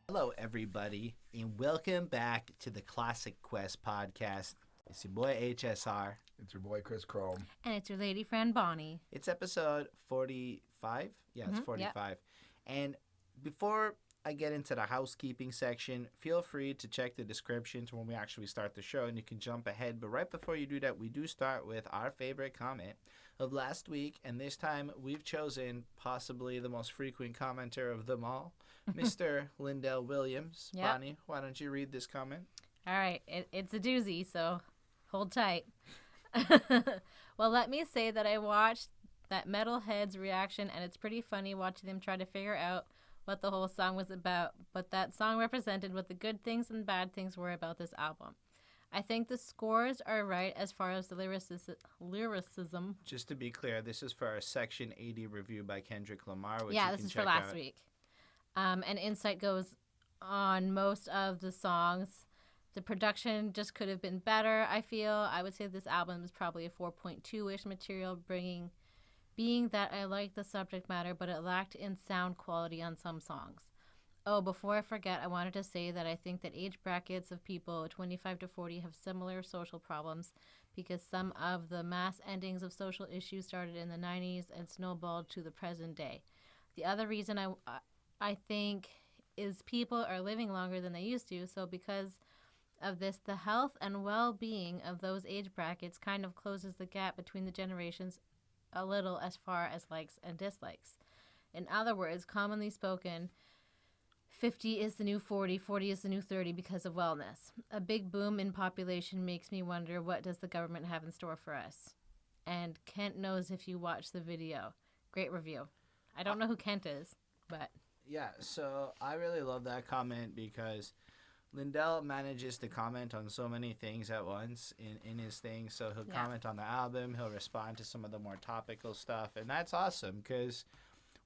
Hello, everybody, and welcome back to the Classic Quest podcast. It's your boy HSR. It's your boy Chris Chrome. And it's your lady friend Bonnie. It's episode 45. Yeah, it's 45. Yep. And before I get into the housekeeping section, feel free to check the descriptions when we actually start the show, and you can jump ahead. But right before you do that, we do start with our favorite comment of last week, and this time we've chosen possibly the most frequent commenter of them all, Mr. Lindell Williams. Yep. Bonnie, why don't you read this comment? All right, it's a doozy, so hold tight. Well, let me say that I watched that Metalhead's reaction, and it's pretty funny watching them try to figure out what the whole song was about, but that song represented what the good things and bad things were about this album. I think the scores are right as far as the lyricism. Just to be clear, this is for our Section 80 review by Kendrick Lamar, which this is for last week. And insight goes on most of the songs. The production just could have been better, I feel. I would say this album is probably a 4.2-ish material, being that I like the subject matter, but it lacked in sound quality on some songs. Oh, before I forget, I wanted to say that I think that age brackets of people 25 to 40 have similar social problems because some of the mass endings of social issues started in the 90s and snowballed to the present day. The other reason I think is people are living longer than they used to, so because of this, the health and well-being of those age brackets kind of closes the gap between the generations a little as far as likes and dislikes. In other words, commonly spoken, 50 is the new 40, 40 is the new 30 because of wellness. A big boom in population makes me wonder, what does the government have in store for us? And Kent knows if you watch the video. Great review. I don't know who Kent is, but... Yeah, so I really love that comment because Lindell manages to comment on so many things at once in his thing. So he'll comment on the album, he'll respond to some of the more topical stuff, and that's awesome because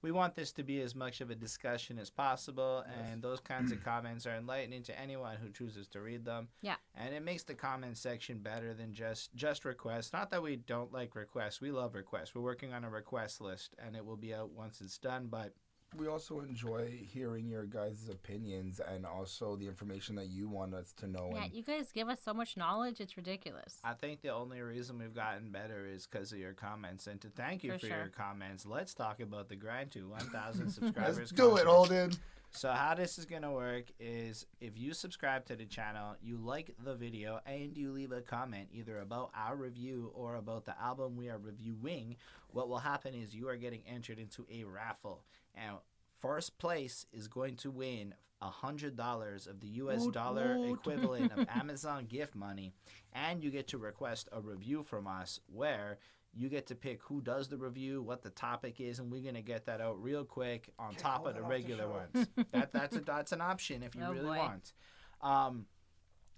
we want this to be as much of a discussion as possible, and those kinds of comments are enlightening to anyone who chooses to read them. Yeah. And it makes the comment section better than just requests. Not that we don't like requests. We love requests. We're working on a request list, and it will be out once it's done, but... We also enjoy hearing your guys' opinions and also the information that you want us to know. Yeah, you guys give us so much knowledge, it's ridiculous. I think the only reason we've gotten better is because of your comments. And to thank you for your comments, let's talk about the grind to 1,000 subscribers. Let's do it, Holden. So how this is going to work is if you subscribe to the channel, you like the video, and you leave a comment either about our review or about the album we are reviewing, what will happen is you are getting entered into a raffle. And first place is going to win $100 of the US dollar equivalent of Amazon gift money. And you get to request a review from us where you get to pick who does the review, what the topic is, and we're going to get that out real quick on top of the regular ones. That's an option if you really want.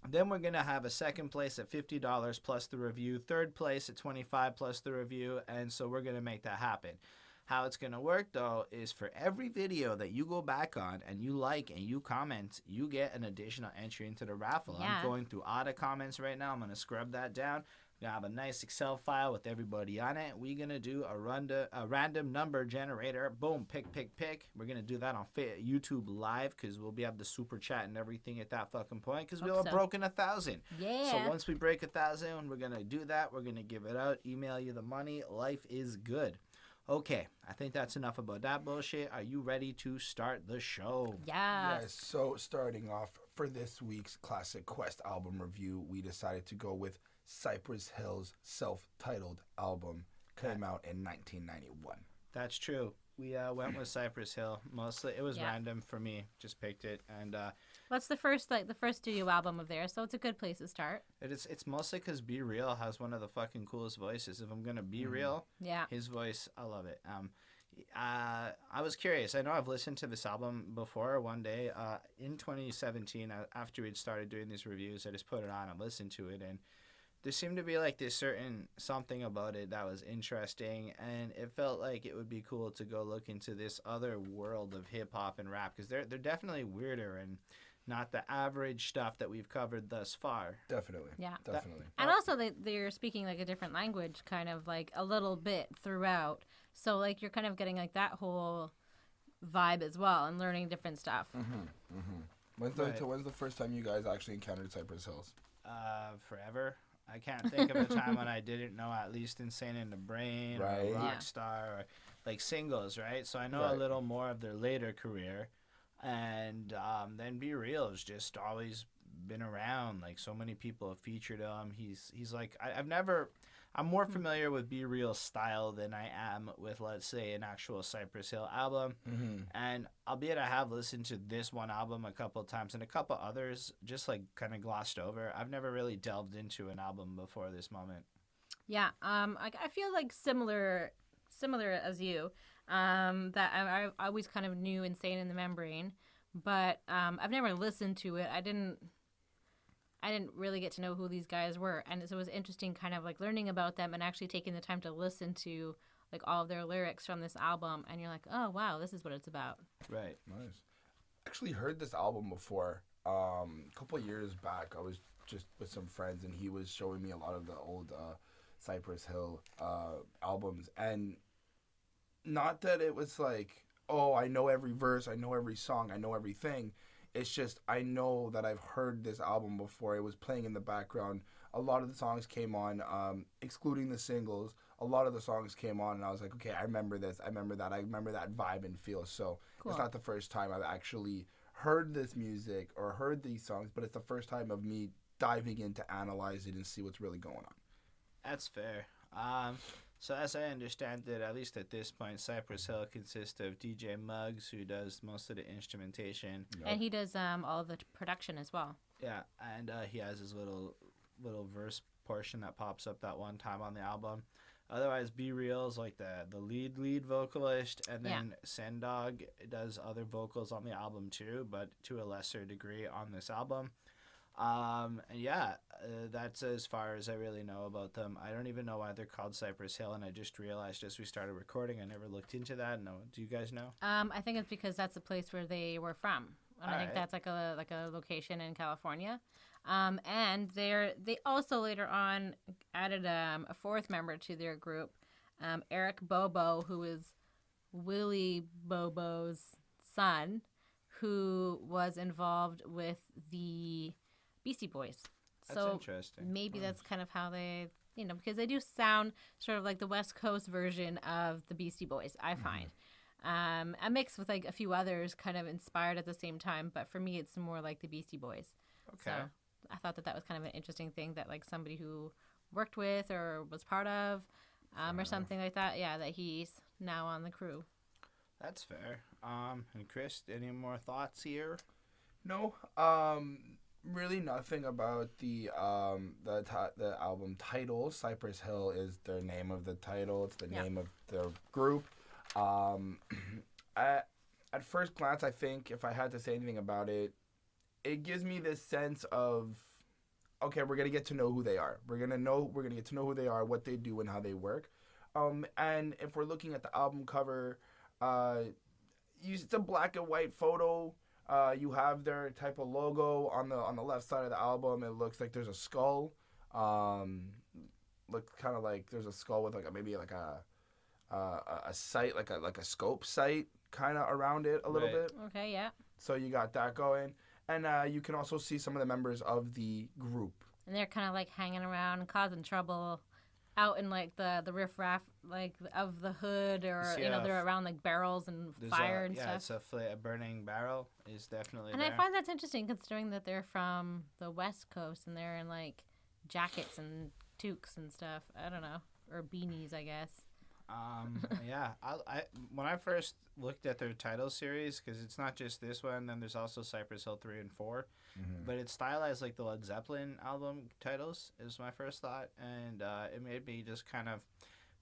Then we're going to have a second place at $50 plus the review, third place at $25 plus the review, and so we're going to make that happen. How it's going to work, though, is for every video that you go back on and you like and you comment, you get an additional entry into the raffle. Yeah. I'm going through all the comments right now. I'm going to scrub that down. We're going to have a nice Excel file with everybody on it. We're going to do a random number generator. Boom, pick. We're going to do that on YouTube Live because we'll be able to super chat and everything at that fucking point because we'll have broken 1,000. Yeah. So once we break 1,000, we're going to do that. We're going to give it out, email you the money. Life is good. Okay, I think that's enough about that bullshit. Are you ready to start the show? Yes. So starting off for this week's Classic Quest album review, we decided to go with Cypress Hill's self-titled album. Came out in 1991. That's true. We went with Cypress Hill mostly. It was random for me. Just picked it, and what's the first studio album of theirs? So it's a good place to start. It's mostly because Be Real has one of the fucking coolest voices. If I'm gonna be real, his voice, I love it. I was curious. I know I've listened to this album before. One day in 2017, after we'd started doing these reviews, I just put it on and listened to it, and there seemed to be like this certain something about it that was interesting, and it felt like it would be cool to go look into this other world of hip hop and rap because they're definitely weirder and not the average stuff that we've covered thus far. Definitely. Yeah. Definitely. And also they're speaking like a different language kind of like a little bit throughout. So like you're kind of getting like that whole vibe as well and learning different stuff. When's the first time you guys actually encountered Cypress Hills? Forever. I can't think of a time when I didn't know at least Insane in the Brain or Rockstar or like singles, right? So I know a little more of their later career. And then Be Real has just always been around. Like, so many people have featured him. He's like, I'm more familiar with Be Real's style than I am with, let's say, an actual Cypress Hill album. And albeit I have listened to this one album a couple of times and a couple others just like kind of glossed over, I've never really delved into an album before this moment. Yeah, I feel like similar as you, that I always kind of knew Insane in the Membrane, but I've never listened to it. I didn't really get to know who these guys were, and so it was interesting kind of like learning about them and actually taking the time to listen to like all of their lyrics from this album, and you're like, oh wow, this is what it's about. Right. Nice. Actually heard this album before. A couple of years back, I was just with some friends, and he was showing me a lot of the old Cypress Hill albums, and not that it was like, oh, I know every verse, I know every song, I know everything. It's just, I know that I've heard this album before. It was playing in the background. A lot of the songs came on, excluding the singles. A lot of the songs came on, and I was like, okay, I remember this. I remember that. I remember that vibe and feel. So It's not the first time I've actually heard this music or heard these songs, but it's the first time of me diving in to analyze it and see what's really going on. That's fair. So as I understand it, at least at this point, Cypress Hill consists of DJ Muggs, who does most of the instrumentation. And he does all of the production as well. Yeah, and he has his little verse portion that pops up that one time on the album. Otherwise, Be Real's like the lead vocalist, and then Sendog does other vocals on the album too, but to a lesser degree on this album. That's as far as I really know about them. I don't even know why they're called Cypress Hill, and I just realized as we started recording, I never looked into that. No, do you guys know? I think it's because that's the place where they were from. And I think that's like a location in California. And they also later on added a fourth member to their group, Eric Bobo, who is Willie Bobo's son, who was involved with the Beastie Boys. That's interesting. Maybe that's kind of how they, because they do sound sort of like the West Coast version of the Beastie Boys, I find. A mix with like a few others kind of inspired at the same time, but for me it's more like the Beastie Boys. Okay. So I thought that was kind of an interesting thing that like somebody who worked with or was part of or something like that, that he's now on the crew. That's fair. And Chris, any more thoughts here? No. Really nothing about the album title. Cypress Hill is the name of the title. It's the name of the group. At first glance, I think if I had to say anything about it, it gives me this sense of, okay, we're gonna get to know who they are. We're gonna get to know who they are, what they do, and how they work. And if we're looking at the album cover, it's a black and white photo. You have their type of logo on the left side of the album. It looks like there's a skull. Looks kind of like there's a skull with maybe a sight, like a scope sight kind of around it a little bit. Okay, yeah. So you got that going, and you can also see some of the members of the group. And they're kind of like hanging around, causing trouble out in like the riffraff like of the hood, or they're around like barrels and fire and stuff. It's a burning barrel is definitely and there. I find that's interesting considering that they're from the West Coast and they're in like jackets and toques and stuff. I don't know, or beanies, I guess. I when I first looked at their title series, because it's not just this one, then there's also Cypress Hill 3 and 4, but it's stylized like the Led Zeppelin album titles is my first thought, and it made me just kind of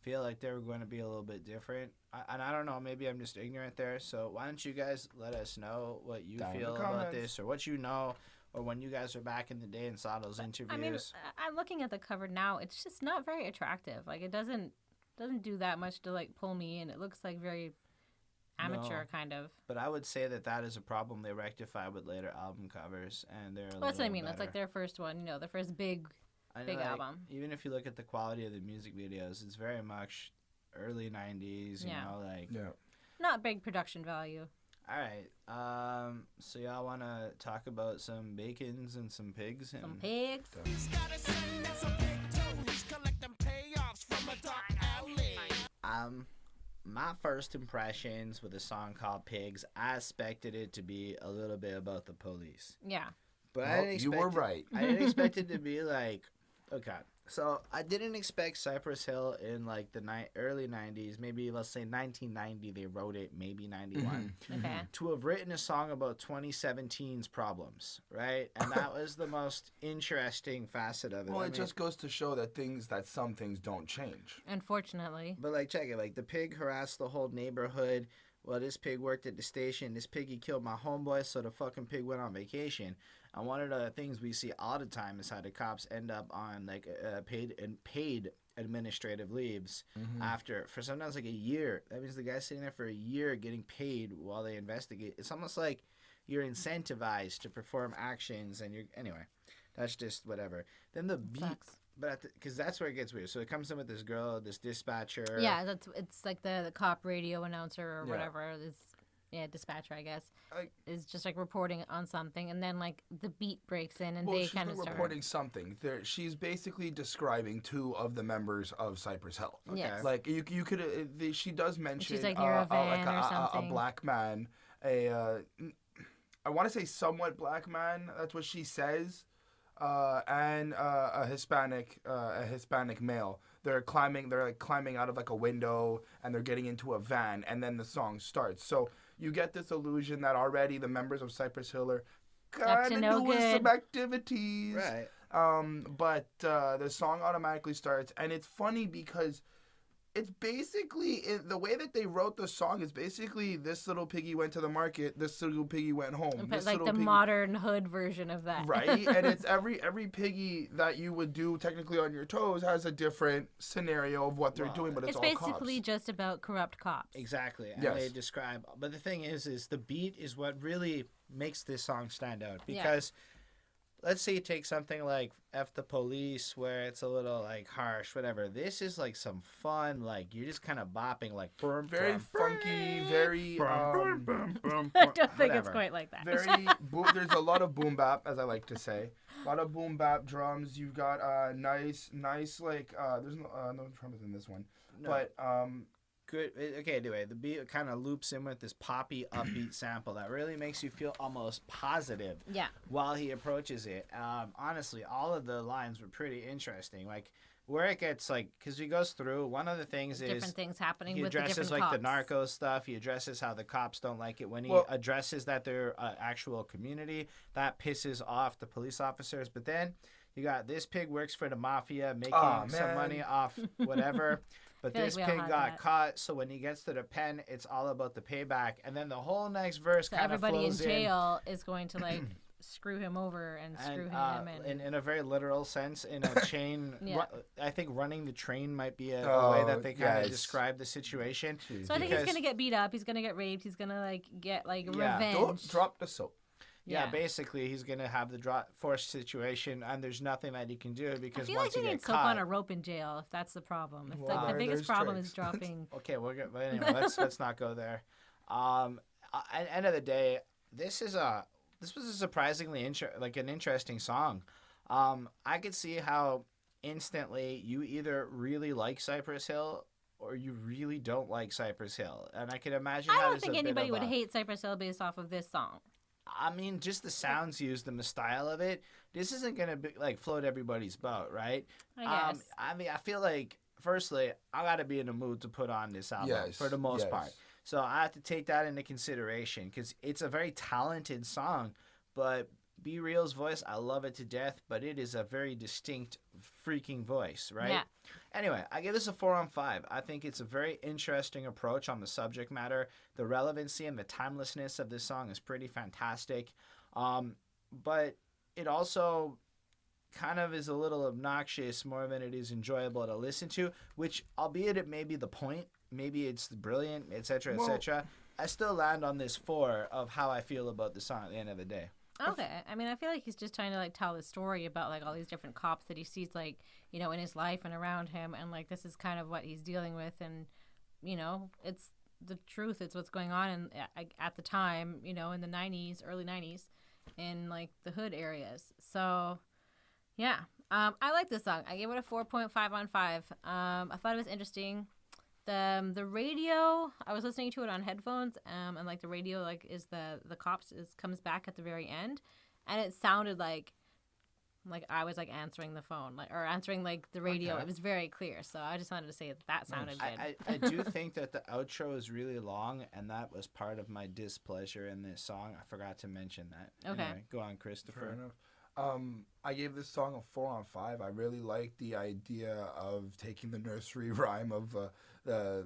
feel like they were going to be a little bit different. And I don't know, maybe I'm just ignorant there, so why don't you guys let us know what you feel about this, or what you know, or when you guys were back in the day and saw those interviews. I mean, I'm looking at the cover now, it's just not very attractive. Like, it doesn't do that much to like pull me in. It looks like very amateur kind of. But I would say that is a problem they rectify with later album covers, and they're that's what I mean. Better. It's like their first one, the first big album. Even if you look at the quality of the music videos, it's very much early 90s, not big production value. All right. So y'all want to talk about some bacons and some pigs? And... Some pigs. My first impressions with a song called Pigs, I expected it to be a little bit about the police. Yeah. But Well, I didn't expect you were right. I didn't expect it to be like, okay. So I didn't expect Cypress Hill in like the early 90s, maybe let's say 1990 they wrote it, maybe 91, Okay. to have written a song about 2017's problems, right? And that was the most interesting facet of it. Well, I it mean, just goes to show that some things don't change. Unfortunately. But like, check it. Like the pig harassed the whole neighborhood. Well, this pig worked at the station. This piggy killed my homeboy, so the fucking pig went on vacation. And one of the things we see all the time is how the cops end up on like paid administrative leaves after for sometimes like a year. That means the guy's sitting there for a year getting paid while they investigate. It's almost like you're incentivized to perform actions, and anyway. That's just whatever. Then the beat. Sucks. But because that's where it gets weird. So it comes in with this girl, this dispatcher. Yeah, it's like the cop radio announcer or Yeah. whatever. Dispatcher, I guess, Like- is just like reporting on something, and then like the beat breaks in, and Well, they she's kind not of start. reporting something. She's basically describing two of the members of Cypress Hill. Yes. Like you could. She does mention She's, like, near a van or a something. black man, I want to say somewhat black man. That's what she says. And a Hispanic male. They're climbing out of like a window, and they're getting into a van, and then the song starts. So you get this illusion that already the members of Cypress Hill are kind of no doing good. some activities. Right. But the song automatically starts, and it's funny because it's basically the way that they wrote the song is basically this little piggy went to the market, this little piggy went home. But This like little the piggy... modern hood version of that. Right, and it's every piggy that you would do technically on your toes has a different scenario of what they're Well, doing, but it's all basically cops. just about corrupt cops. Exactly. And Yes. they describe. But the thing is the beat is what really makes this song stand out. Because let's say you take something like F the Police, where it's a little like harsh, whatever. This is like some fun, like you're just kind of bopping, like Very funky, very I don't think it's whatever. quite like that. very there's a lot of boom bap, as I like to say. A lot of boom bap drums. You've got nice like there's no trumpets in this one. No. But good. Okay, anyway, the beat kind of loops in with this poppy upbeat sample that really makes you feel almost positive Yeah. while he approaches it. Honestly, all of the lines were pretty interesting. Like where it gets like, because he goes through, one of the things is Different things happening he with the addresses different like cops. the narco stuff. He addresses how the cops don't like it when he Well- addresses that they're an actual community. That pisses off the police officers. But then you got this pig works for the mafia, making some man. money off whatever. But Feel like this we all pig had got that. caught, so when he gets to the pen, it's all about the payback. And then the whole next verse So kind of everybody in flows jail is going to like screw him over and screw him. And in a very literal sense, in a chain. Yeah. I think running the train might be a Oh, way that they kind of yes. describe the situation. so I think he's because- gonna get beat up. He's gonna get raped. He's gonna like get like Yeah. revenge. don't drop the soap. Yeah, Yeah. basically, he's going to have the forced situation, and there's nothing that he can do I because feel once like he they gets need soap caught... on a rope in jail. If that's the problem. If Wow. like the biggest There's problem tricks. is dropping. Okay, but anyway, let's not go there. At the end of the day, this was a surprisingly an interesting song. I could see how instantly you either really like Cypress Hill or you really don't like Cypress Hill, and I can imagine. I how don't there's think a bit anybody of would a- hate Cypress Hill based off of this song. I mean, just the sounds used and the style of it. This isn't gonna be like float everybody's boat, right? I guess. I mean, I feel like firstly, I gotta be in the mood to put on this album Yes, for the most yes. part. So I have to take that into consideration because it's a very talented song. But Be Real's voice, I love it to death. But it is a very distinct freaking voice, right? Yeah. Anyway, I give this a 4 on 5. I think it's a very interesting approach on the subject matter. The relevancy and the timelessness of this song is pretty fantastic. But it also kind of is a little obnoxious more than it is enjoyable to listen to, which, albeit it may be the point, maybe it's brilliant, etc., Well- etc., I still land on this 4 of how I feel about the song at the end of the day. Okay. I mean, I feel like he's just trying to like tell the story about like all these different cops that he sees like, in his life and around him, and like this is kind of what he's dealing with, and it's the truth. It's what's going on at the time, you know, in the 90s, early 90s, in like the hood areas. So, yeah, I like this song. I gave it a 4.5 on 5. I thought it was interesting. The radio, I was listening to it on headphones, and like the radio, like is the cops comes back at the very end, and it sounded like I was like answering the phone, like, or answering like the radio. Okay. It was very clear. So I just wanted to say that sounded good. I do think that the outro is really long, and that was part of my displeasure in this song. I forgot to mention that. Okay. Anyway, go on, Christopher. Fair enough. I gave this song a 4 on 5. I really like the idea of taking the nursery rhyme of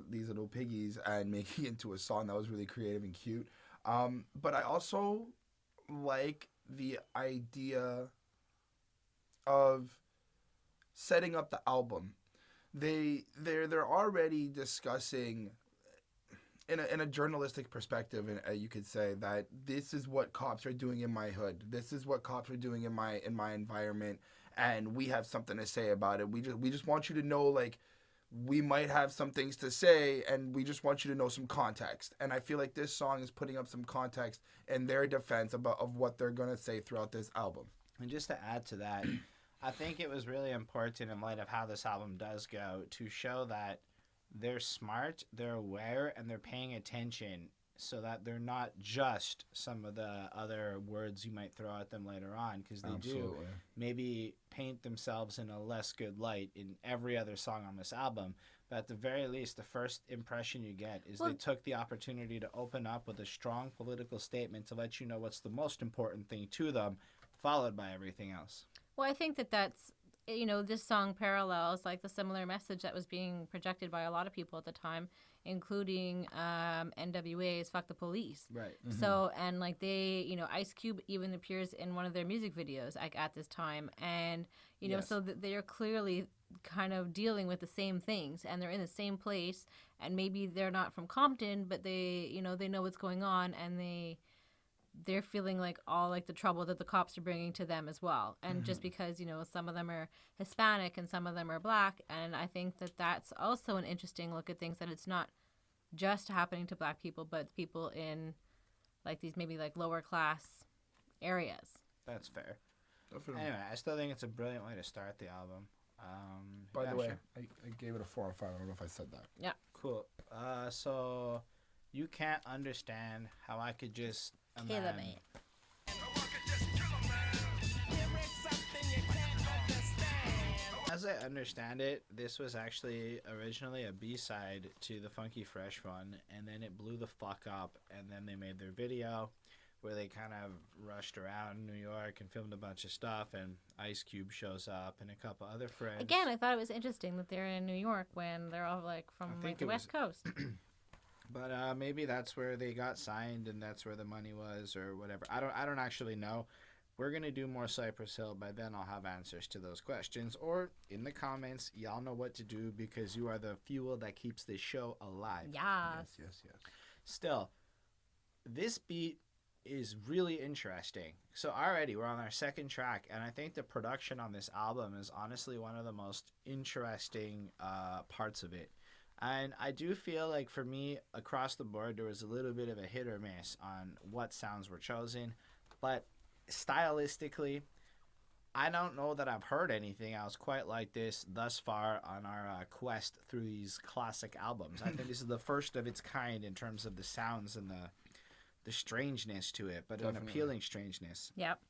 these little piggies and making it into a song that was really creative and cute. But I also like the idea of setting up the album. They're already discussing in a journalistic perspective, and you could say that this is what cops are doing in my hood. This is what cops are doing in my environment, and we have something to say about it. We just want you to know, like, we might have some things to say, and we just want you to know some context. And I feel like this song is putting up some context in their defense of what they're gonna say throughout this album. And just to add to that, I think it was really important in light of how this album does go to show that they're smart, they're aware, and they're paying attention so that they're not just some of the other words you might throw at them later on, because they do maybe paint themselves in a less good light in every other song on this album. But at the very least, the first impression you get is they took the opportunity to open up with a strong political statement to let you know what's the most important thing to them, followed by everything else. Well, I think that's, you know, this song parallels like the similar message that was being projected by a lot of people at the time, including NWA's "Fuck the Police." Right. Mm-hmm. So, and like they, you know, Ice Cube even appears in one of their music videos like at this time, and you know, Yes. so they are clearly kind of dealing with the same things, and they're in the same place, and maybe they're not from Compton, but they, you know, they know what's going on, and they're feeling like all like the trouble that the cops are bringing to them as well. And just because, you know, some of them are Hispanic and some of them are black. And I think that that's also an interesting look at things, that it's not just happening to black people, but people in like these maybe like lower class areas. That's fair. Definitely. Anyway, I still think it's a brilliant way to start the album. By yeah, the way, sure. I gave it a 4 on 5. I don't know if I said that. Yeah. Cool. So you can't understand how I could just Kill a man. As I understand it, this was actually originally a B-side to the Phuncky Fresh one, and then it blew the fuck up, and then they made their video where they kind of rushed around New York and filmed a bunch of stuff, and Ice Cube shows up and a couple other friends. Again, I thought it was interesting that they're in New York when they're all like from like the West Coast. But maybe that's where they got signed, and that's where the money was, or whatever. I don't actually know. We're gonna do more Cypress Hill. By then, I'll have answers to those questions, or in the comments, y'all know what to do because you are the fuel that keeps this show alive. Yes. Yes. Still, this beat is really interesting. So already we're on our second track, and I think the production on this album is honestly one of the most interesting parts of it. And I do feel like for me, across the board, there was a little bit of a hit or miss on what sounds were chosen. But stylistically, I don't know that I've heard anything else quite like this thus far on our quest through these classic albums. I think this is the first of its kind in terms of the sounds and the strangeness to it, but an appealing strangeness. Yep.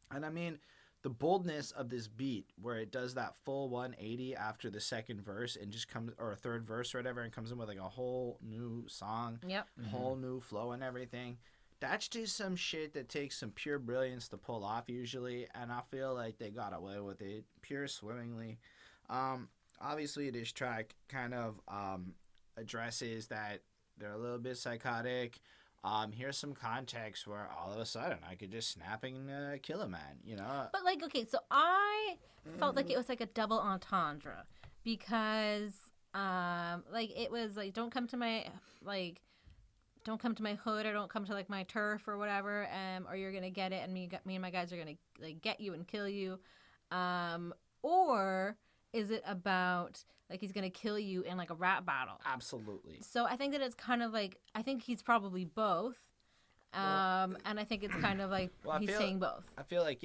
And I mean, the boldness of this beat where it does that full 180 after the second verse and just comes, or a third verse or whatever, and comes in with like a whole new song, Yep. whole new flow and everything. That's just some shit that takes some pure brilliance to pull off usually, and I feel like they got away with it pure swimmingly. Obviously this track kind of addresses that they're a little bit psychotic. Here's some context where all of a sudden I could just snap and kill a man, you know? But like, okay, so I felt like it was like a double entendre because, like, it was like, don't come to my hood, or don't come to like my turf or whatever, or you're gonna get it, and me and my guys are gonna like get you and kill you, or is it about like he's gonna kill you in like a rap battle? Absolutely. So I think that it's kind of like I think he's probably both, and I think it's kind of like he's saying both. I feel like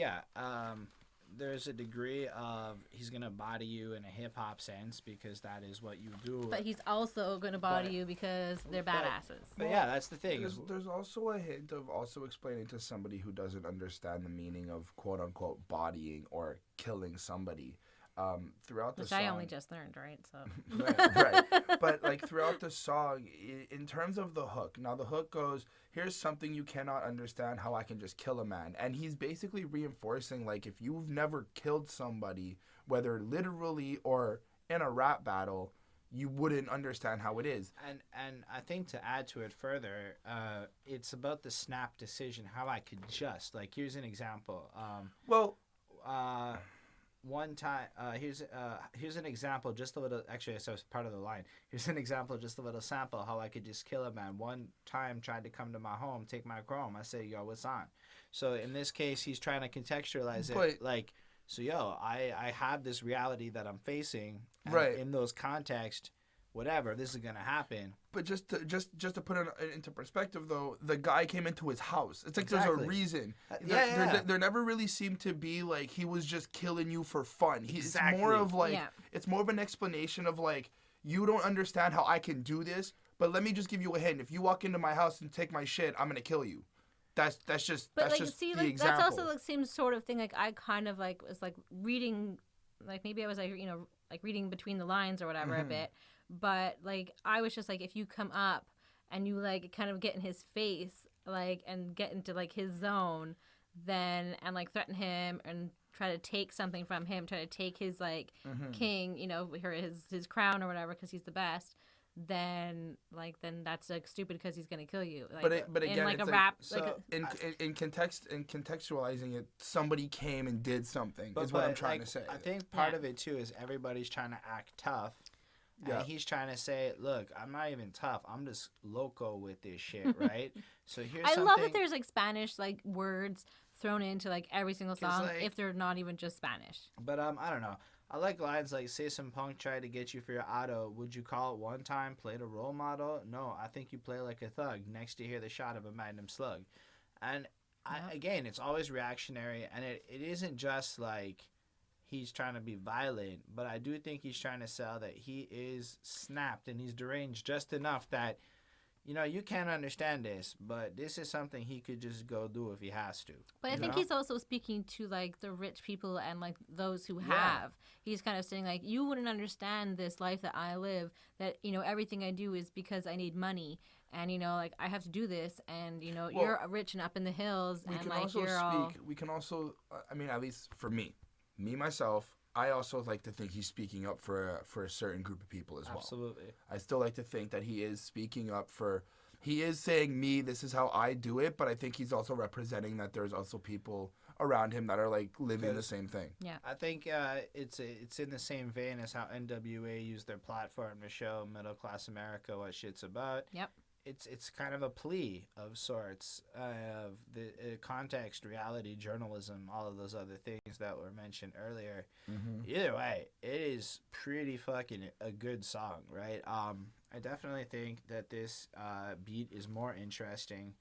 there's a degree of he's gonna body you in a hip hop sense because that is what you do. But he's also gonna body you because they're badasses. But yeah, that's the thing. There's also a hint of also explaining to somebody who doesn't understand the meaning of quote unquote bodying or killing somebody. Throughout the song, I only just learned, right? So right. But like throughout the song, in terms of the hook, now the hook goes, "Here's something you cannot understand, how I can just kill a man," and he's basically reinforcing like if you've never killed somebody, whether literally or in a rap battle, you wouldn't understand how it is. And I think to add to it further, it's about the snap decision, how I could just like here's an example. One time, here's an example, just a little, actually, so it's part of the line. Here's an example, just a little sample, how I could just kill a man. One time tried to come to my home, take my chrome. I say, yo, what's on? So in this case, he's trying to contextualize it like, so yo, I have this reality that I'm facing. And right. In those contexts, whatever, this is going to happen. But just to put it into perspective, though, the guy came into his house. It's like Exactly. There's a reason. There never really seemed to be like he was just killing you for fun. It's more of like it's more of an explanation of like you don't understand how I can do this, but let me just give you a hint. If you walk into my house and take my shit, I'm gonna kill you. That's just but that's like just see the like example. that's also the same sort of thing. Like I kind of like was like reading, like maybe I was like like reading between the lines or whatever a bit. But, like, I was just, like, if you come up and you, like, kind of get in his face, like, and get into, like, his zone, then, and, like, threaten him and try to take something from him, try to take his, like, king, or his crown or whatever because he's the best, then that's, like, stupid because he's going to kill you. Like, but again, in, like, it's a rap. So like in contextualizing it, somebody came and did something is what I'm trying to say. I think part of it, too, is everybody's trying to act tough. And he's trying to say, look, I'm not even tough. I'm just loco with this shit, right? So here's I love that there's, like, Spanish, like, words thrown into, like, every single song like, if they're not even just Spanish. But, I don't know. I like lines like, say some punk tried to get you for your auto. Would you call it one time, played a role model? No, I think you play like a thug. Next you hear the shot of a magnum slug. And, again, it's always reactionary. And it isn't just, like... he's trying to be violent, but I do think he's trying to sell that he is snapped and he's deranged just enough that, you can't understand this, but this is something he could just go do if he has to. But I think he's also speaking to, like, the rich people and, like, those who have. He's kind of saying, like, you wouldn't understand this life that I live, that, everything I do is because I need money. And, like, I have to do this, and, you're rich and up in the hills, and, like, We can also, I mean, at least for me, myself, I also like to think he's speaking up for a certain group of people as well. Absolutely. I still like to think that he is speaking up for, he is saying this is how I do it, but I think he's also representing that there's also people around him that are like living the same thing. Yeah. I think it's in the same vein as how NWA used their platform to show middle class America what shit's about. Yep. It's kind of a plea of sorts of the context, reality, journalism, all of those other things that were mentioned earlier. Either way, it is pretty fucking a good song, right? I definitely think that this beat is more interesting.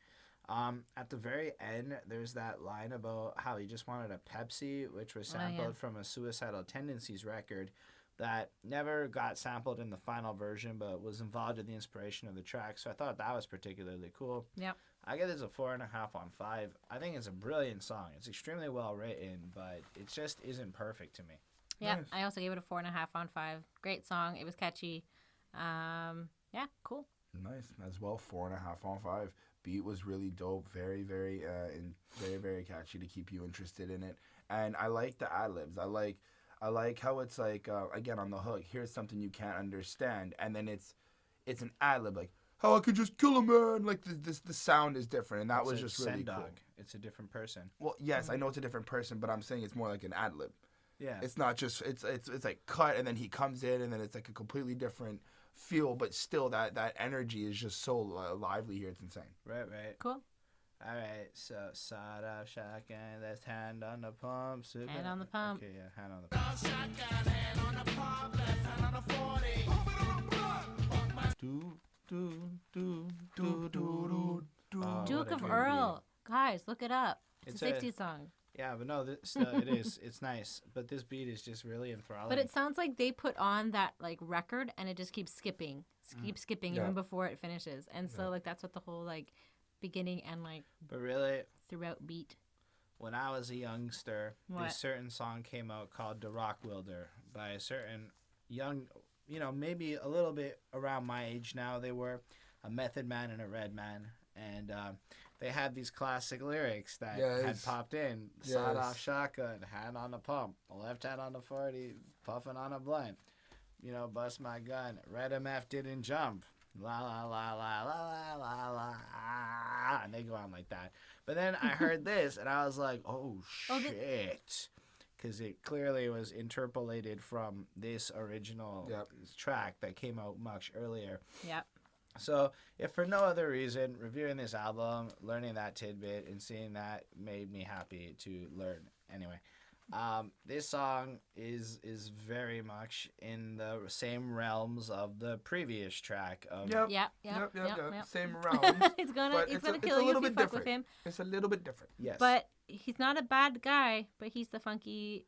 At the very end, there's that line about how he just wanted a Pepsi, which was sampled from a Suicidal Tendencies record that never got sampled in the final version, but was involved in the inspiration of the track. So I thought that was particularly cool. Yep. I give this a 4.5 on 5. I think it's a brilliant song. It's extremely well written, but it just isn't perfect to me. Yeah, nice. I also gave it a 4.5 on 5. Great song. It was catchy. Yeah, cool. Nice as well. 4.5 on 5. Beat was really dope. Very, very, very, very catchy to keep you interested in it. And I like the ad-libs. I like how it's like, again, on the hook, here's something you can't understand. And then it's an ad-lib, like, how I could just kill a man. Like, the sound is different. And that was just really cool. It's a different person. Well, yes, I know it's a different person, but I'm saying it's more like an ad-lib. Yeah. It's not just, it's like cut, and then he comes in, and then it's like a completely different feel, but still that energy is just so lively here. It's insane. Right. Cool. All right, so sawed off shotgun, left hand on the pump. Hand on the pump. Okay, yeah, hand on the pump. Do, do, do, do, do, do. Oh, Duke what a of good Earl. Guys, look it up. It's a It's a- 60s song. Yeah, but no, it is. It's nice, but this beat is just really enthralling. But it sounds like they put on that like record and it just keeps skipping. Keeps skipping Yeah. even before it finishes. And so like that's what the whole like beginning and like But really, throughout beat. when I was a youngster, What? this certain song came out called "The Rock Wilder" by a certain young, maybe a little bit around my age now. They were a Method Man and a Red Man, and they had these classic lyrics that had Yes. popped in: "Sawed Yes. off shotgun, hand on the pump, left hand on the 40, puffing on a blunt. Bust my gun. Red MF didn't jump. La la la la la la la la." And they go on like that. But then I heard this, and I was like, "Oh Oh, shit!" Because it clearly was interpolated from this original Yep. track that came out much earlier. Yep. So, if for no other reason, reviewing this album, learning that tidbit, and seeing that made me happy to learn. Anyway, this song is very much in the same realms of the previous track. Yep. Yep. Same realms. it's but gonna a kill you little if you bit fuck with different. him. It's a little bit different. Yes. But he's not a bad guy, but he's the funky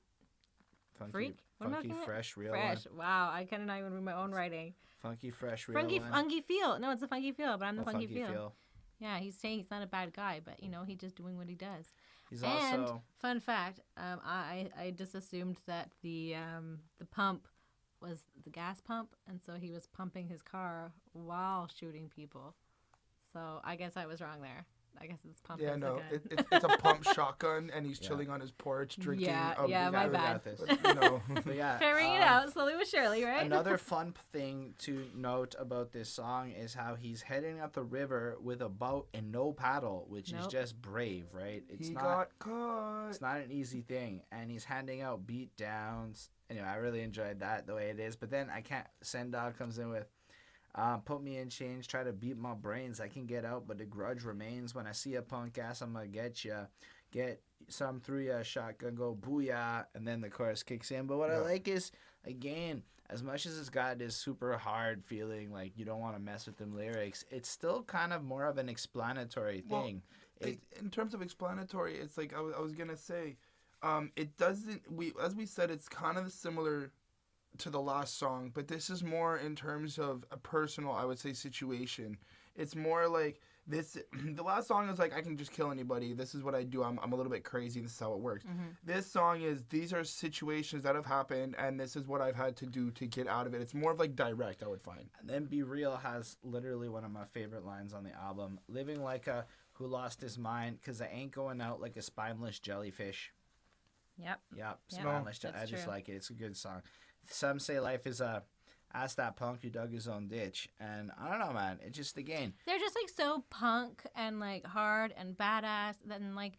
freak. What am I Funky looking at? fresh, real fresh. one. Wow, I cannot even read my own writing. Funky fresh, real Funky one. Funky Feel. No, it's a Funky Feel, but I'm the Oh, Funky Feel. Yeah, he's saying he's not a bad guy, but he's just doing what he does. He's And also fun fact, I just assumed that the pump was the gas pump, and so he was pumping his car while shooting people. So I guess I was wrong there. I guess it's pump. Yeah, as no, the gun. it's a pump shotgun, and he's Yeah. chilling on his porch drinking. Yeah, a yeah, my beer, bad. this. But yeah, Figuring it out slowly but surely, right? Another fun thing to note about this song is how he's heading up the river with a boat and no paddle, which is Nope. just brave, right? He got caught. It's not an easy thing, and he's handing out beat downs. Anyway, I really enjoyed that the way it is. But then I can't. Sendog comes in with, put me in chains, try to beat my brains. I can get out, but the grudge remains. When I see a punk ass, I'm gonna get ya, get some through ya. Shotgun go booyah, and then the chorus kicks in. But what I Yeah. like is, again, as much as it's got this super hard feeling, like you don't want to mess with them lyrics, it's still kind of more of an explanatory Well, thing. In terms of explanatory, it's like I was gonna say, it doesn't. As we said, it's kind of similar to the last song, but this is more in terms of a personal, I would say, situation. It's more like this. The last song is like, I can just kill anybody. This is what I do. I'm a little bit crazy. This is how it works. Mhm. This song is, these are situations that have happened, and this is what I've had to do to get out of it. It's more of like direct, I would find. And then Be Real has literally one of my favorite lines on the album. Living like a who lost his mind, 'cause I ain't going out like a spineless jellyfish. Yep. Yep, Yep, spineless. I that's just true. like it. It's a good song. Some say life is a ask that punk who dug his own ditch. And I don't know, man. It just, again, They're just like so punk and like hard and badass. Then like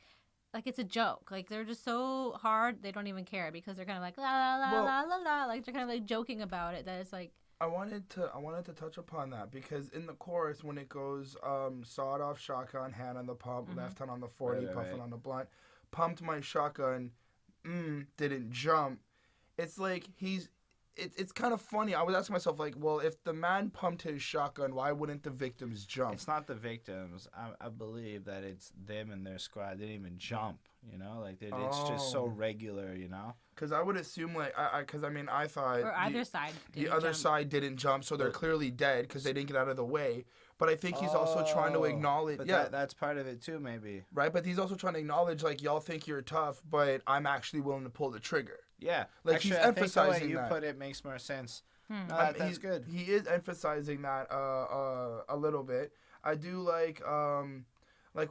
it's a joke. Like they're just so hard they don't even care because they're kind of like la la la Well- la la la. Like they're kind of like joking about it. That it's like I wanted to touch upon that because in the chorus when it goes sawed off shotgun, hand on the pump, left hand on the 40, Right, puffing right. on the blunt, pumped my shotgun, didn't jump. It's like it's kind of funny. I was asking myself like, well, if the man pumped his shotgun, why wouldn't the victims jump? it's not the victims. I believe that it's them and their squad. They didn't even jump, like it's just so Oh. regular, Because I would assume like I thought or either side. the didn't other jump. side didn't jump, so they're But- clearly dead because they didn't get out of the way. But I think he's also trying to Oh, acknowledge, But yeah, that's part of it too, maybe. right. But he's also trying to acknowledge, like, y'all think you're tough, but I'm actually willing to pull the trigger. Yeah. Like, Actually, he's I think the way emphasizing you that. put it makes more sense. No, that's He's- good. He is emphasizing that a little bit. I do like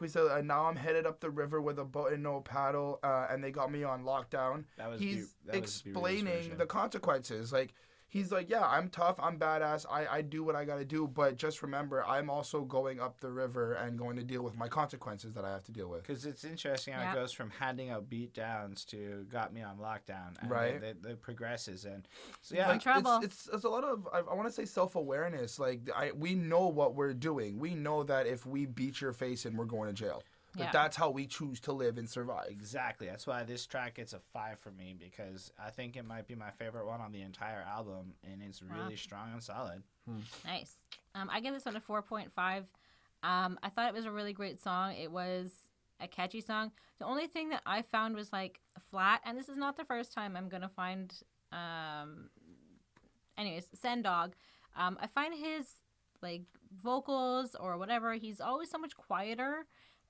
we said. Now I'm headed up the river with a boat and no paddle, and they got me on lockdown. That was He's that was Be Real's explaining version. the consequences. Like he's like, yeah, I'm tough, I'm badass, I do what I gotta do, but just remember, I'm also going up the river and going to deal with my consequences that I have to deal with. Because it's interesting how Yeah. it goes from handing out beat downs to got me on lockdown. And Right. It progresses. And so, yeah. Like, trouble. It's a lot of I want to say self-awareness. Like we know what we're doing. We know that if we beat your face in, we're going to jail. Like Yeah. that's how we choose to live and survive. Exactly. That's why this track gets a 5 for me, because I think it might be my favorite one on the entire album, and it's really strong and solid. Nice. I give this one a 4.5. I thought it was a really great song. It was a catchy song. The only thing that I found was like flat, and this is not the first time I'm gonna find. Anyways, Send Dog. I find his like vocals or whatever. He's always so much quieter,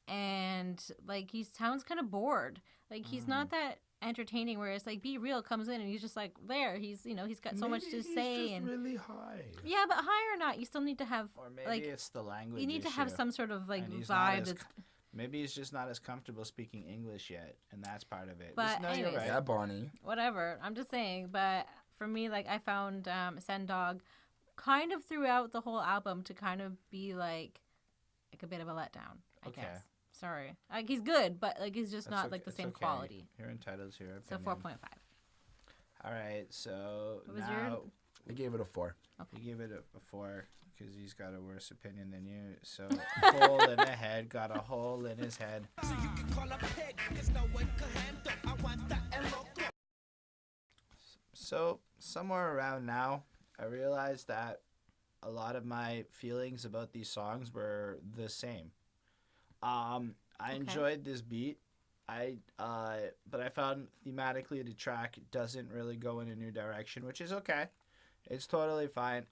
and like he sounds kind of bored. Like he's not that entertaining. Whereas like Be Real comes in and he's just like there. He's he's got so much to say He's and really high. yeah, but high or not, you still need to have Or maybe like it's the language. you need to have issue. some sort of like And he's not vibe. as That's Maybe he's just not as comfortable speaking English yet, and that's part of it. But No, you're anyways. right. Yeah, Bonnie. whatever. I'm just saying. But for me, like I found Send Dog kind of throughout the whole album to kind of be like a bit of a letdown. I Okay. guess. Sorry. Like he's good, but like he's just That's not okay- like the it's same okay. quality. You're entitled to your So opinion. 4.5. All right, so What was now I gave it a 4. you give it a 4 because he's got a worse opinion than you. So hole in the head, got a hole in his head. So somewhere around now, I realized that a lot of my feelings about these songs were the same. I enjoyed this beat. But I found thematically the track doesn't really go in a new direction, which is okay. It's totally fine.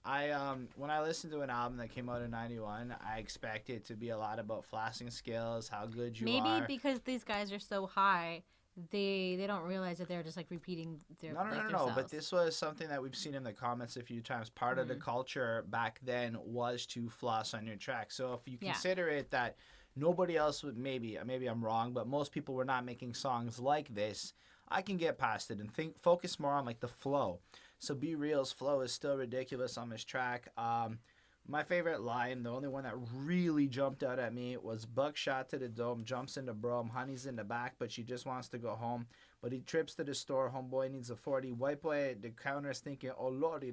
When I listened to an album that came out in '91, I expect it to be a lot about flashing skills, how good you Maybe are. because these guys are so high, they don't realize that they're just like repeating their No. themselves. But this was something that we've seen in the comments a few times. Part of the culture back then was to floss on your track. So if you Yeah. consider it that nobody else would, maybe I'm wrong, but most people were not making songs like this, I can get past it and focus more on like the flow. So Be Real's flow is still ridiculous on this track. My favorite line, the only one that really jumped out at me, was Buckshot to the dome, jumps into Brom, honey's in the back, but she just wants to go home. But he trips to the store, homeboy needs a 40. White boy at the counter's thinking, oh lordy,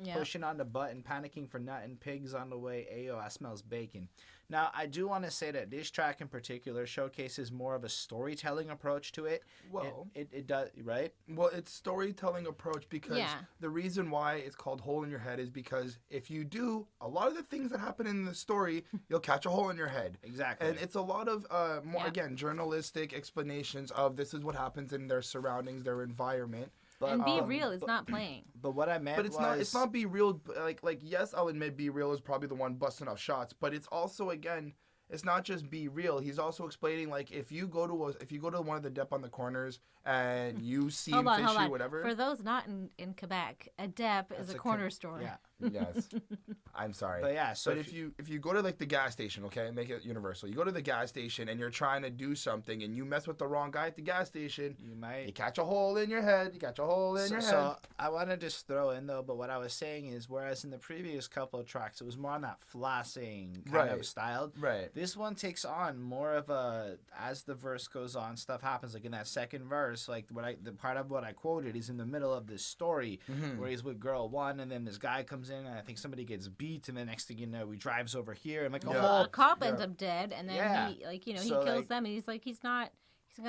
Yeah. pushing on the button, panicking for nothing, pigs on the way, ayo, I smells bacon. Now, I do want to say that this track in particular showcases more of a storytelling approach to it. Well, It does, right? Well, it's storytelling approach because Yeah. the reason why it's called Hole in Your Head is because if you do a lot of the things that happen in the story, you'll catch a hole in your head. Exactly. And it's a lot of more Yeah. again journalistic explanations of this is what happens in their surroundings, their environment. But, And Be Real is not playing. But what I meant But it's was... not Be Real. Like yes, I'll admit Be Real is probably the one busting off shots, but it's also again. It's not just Be Real. He's also explaining like if you go to one of the dep on the corners and you see Hold on, fishy hold on. whatever. For those not in Quebec, a dep is That's a a corner co- store. Yeah. Yes, I'm sorry. But yeah, so But if you go to like the gas station, okay, make it universal. You go to the gas station and you're trying to do something and you mess with the wrong guy at the gas station, you might... you catch a hole in your head. You catch a hole in your head. So I want to just throw in though, but what I was saying is, whereas in the previous couple of tracks, it was more on that flossing kind of Right. style. Right. This one takes on more of a, as the verse goes on, stuff happens. Like in that second verse, like the part of what I quoted is in the middle of this story where he's with girl one, and then this guy comes in, and I think somebody gets beat, and the next thing you know, he drives over here, and like a Yeah. whole... A cop ends up dead, and then Yeah. he like he So, kills like- them, and he's like he's not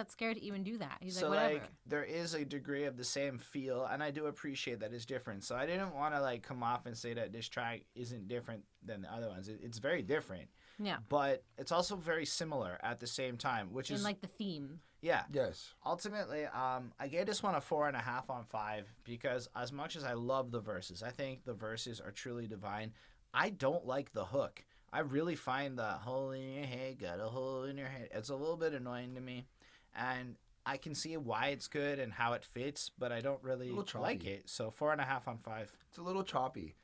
scared to even do that. He's So like whatever. like there is a degree of the same feel, and I do appreciate that it's different. So I didn't want to like come off and say that this track isn't different than the other ones. It's very different, Yeah. but it's also very similar at the same time, which And is like the theme. yeah. Yes. Ultimately, I gave this one a 4.5 on 5 because as much as I love the verses, I think the verses are truly divine. I don't like the hook. I really find the hole in your head, got a hole in your head. It's a little bit annoying to me, and I can see why it's good and how it fits, but I don't really little like choppy. it. So 4.5 on 5. It's a little choppy.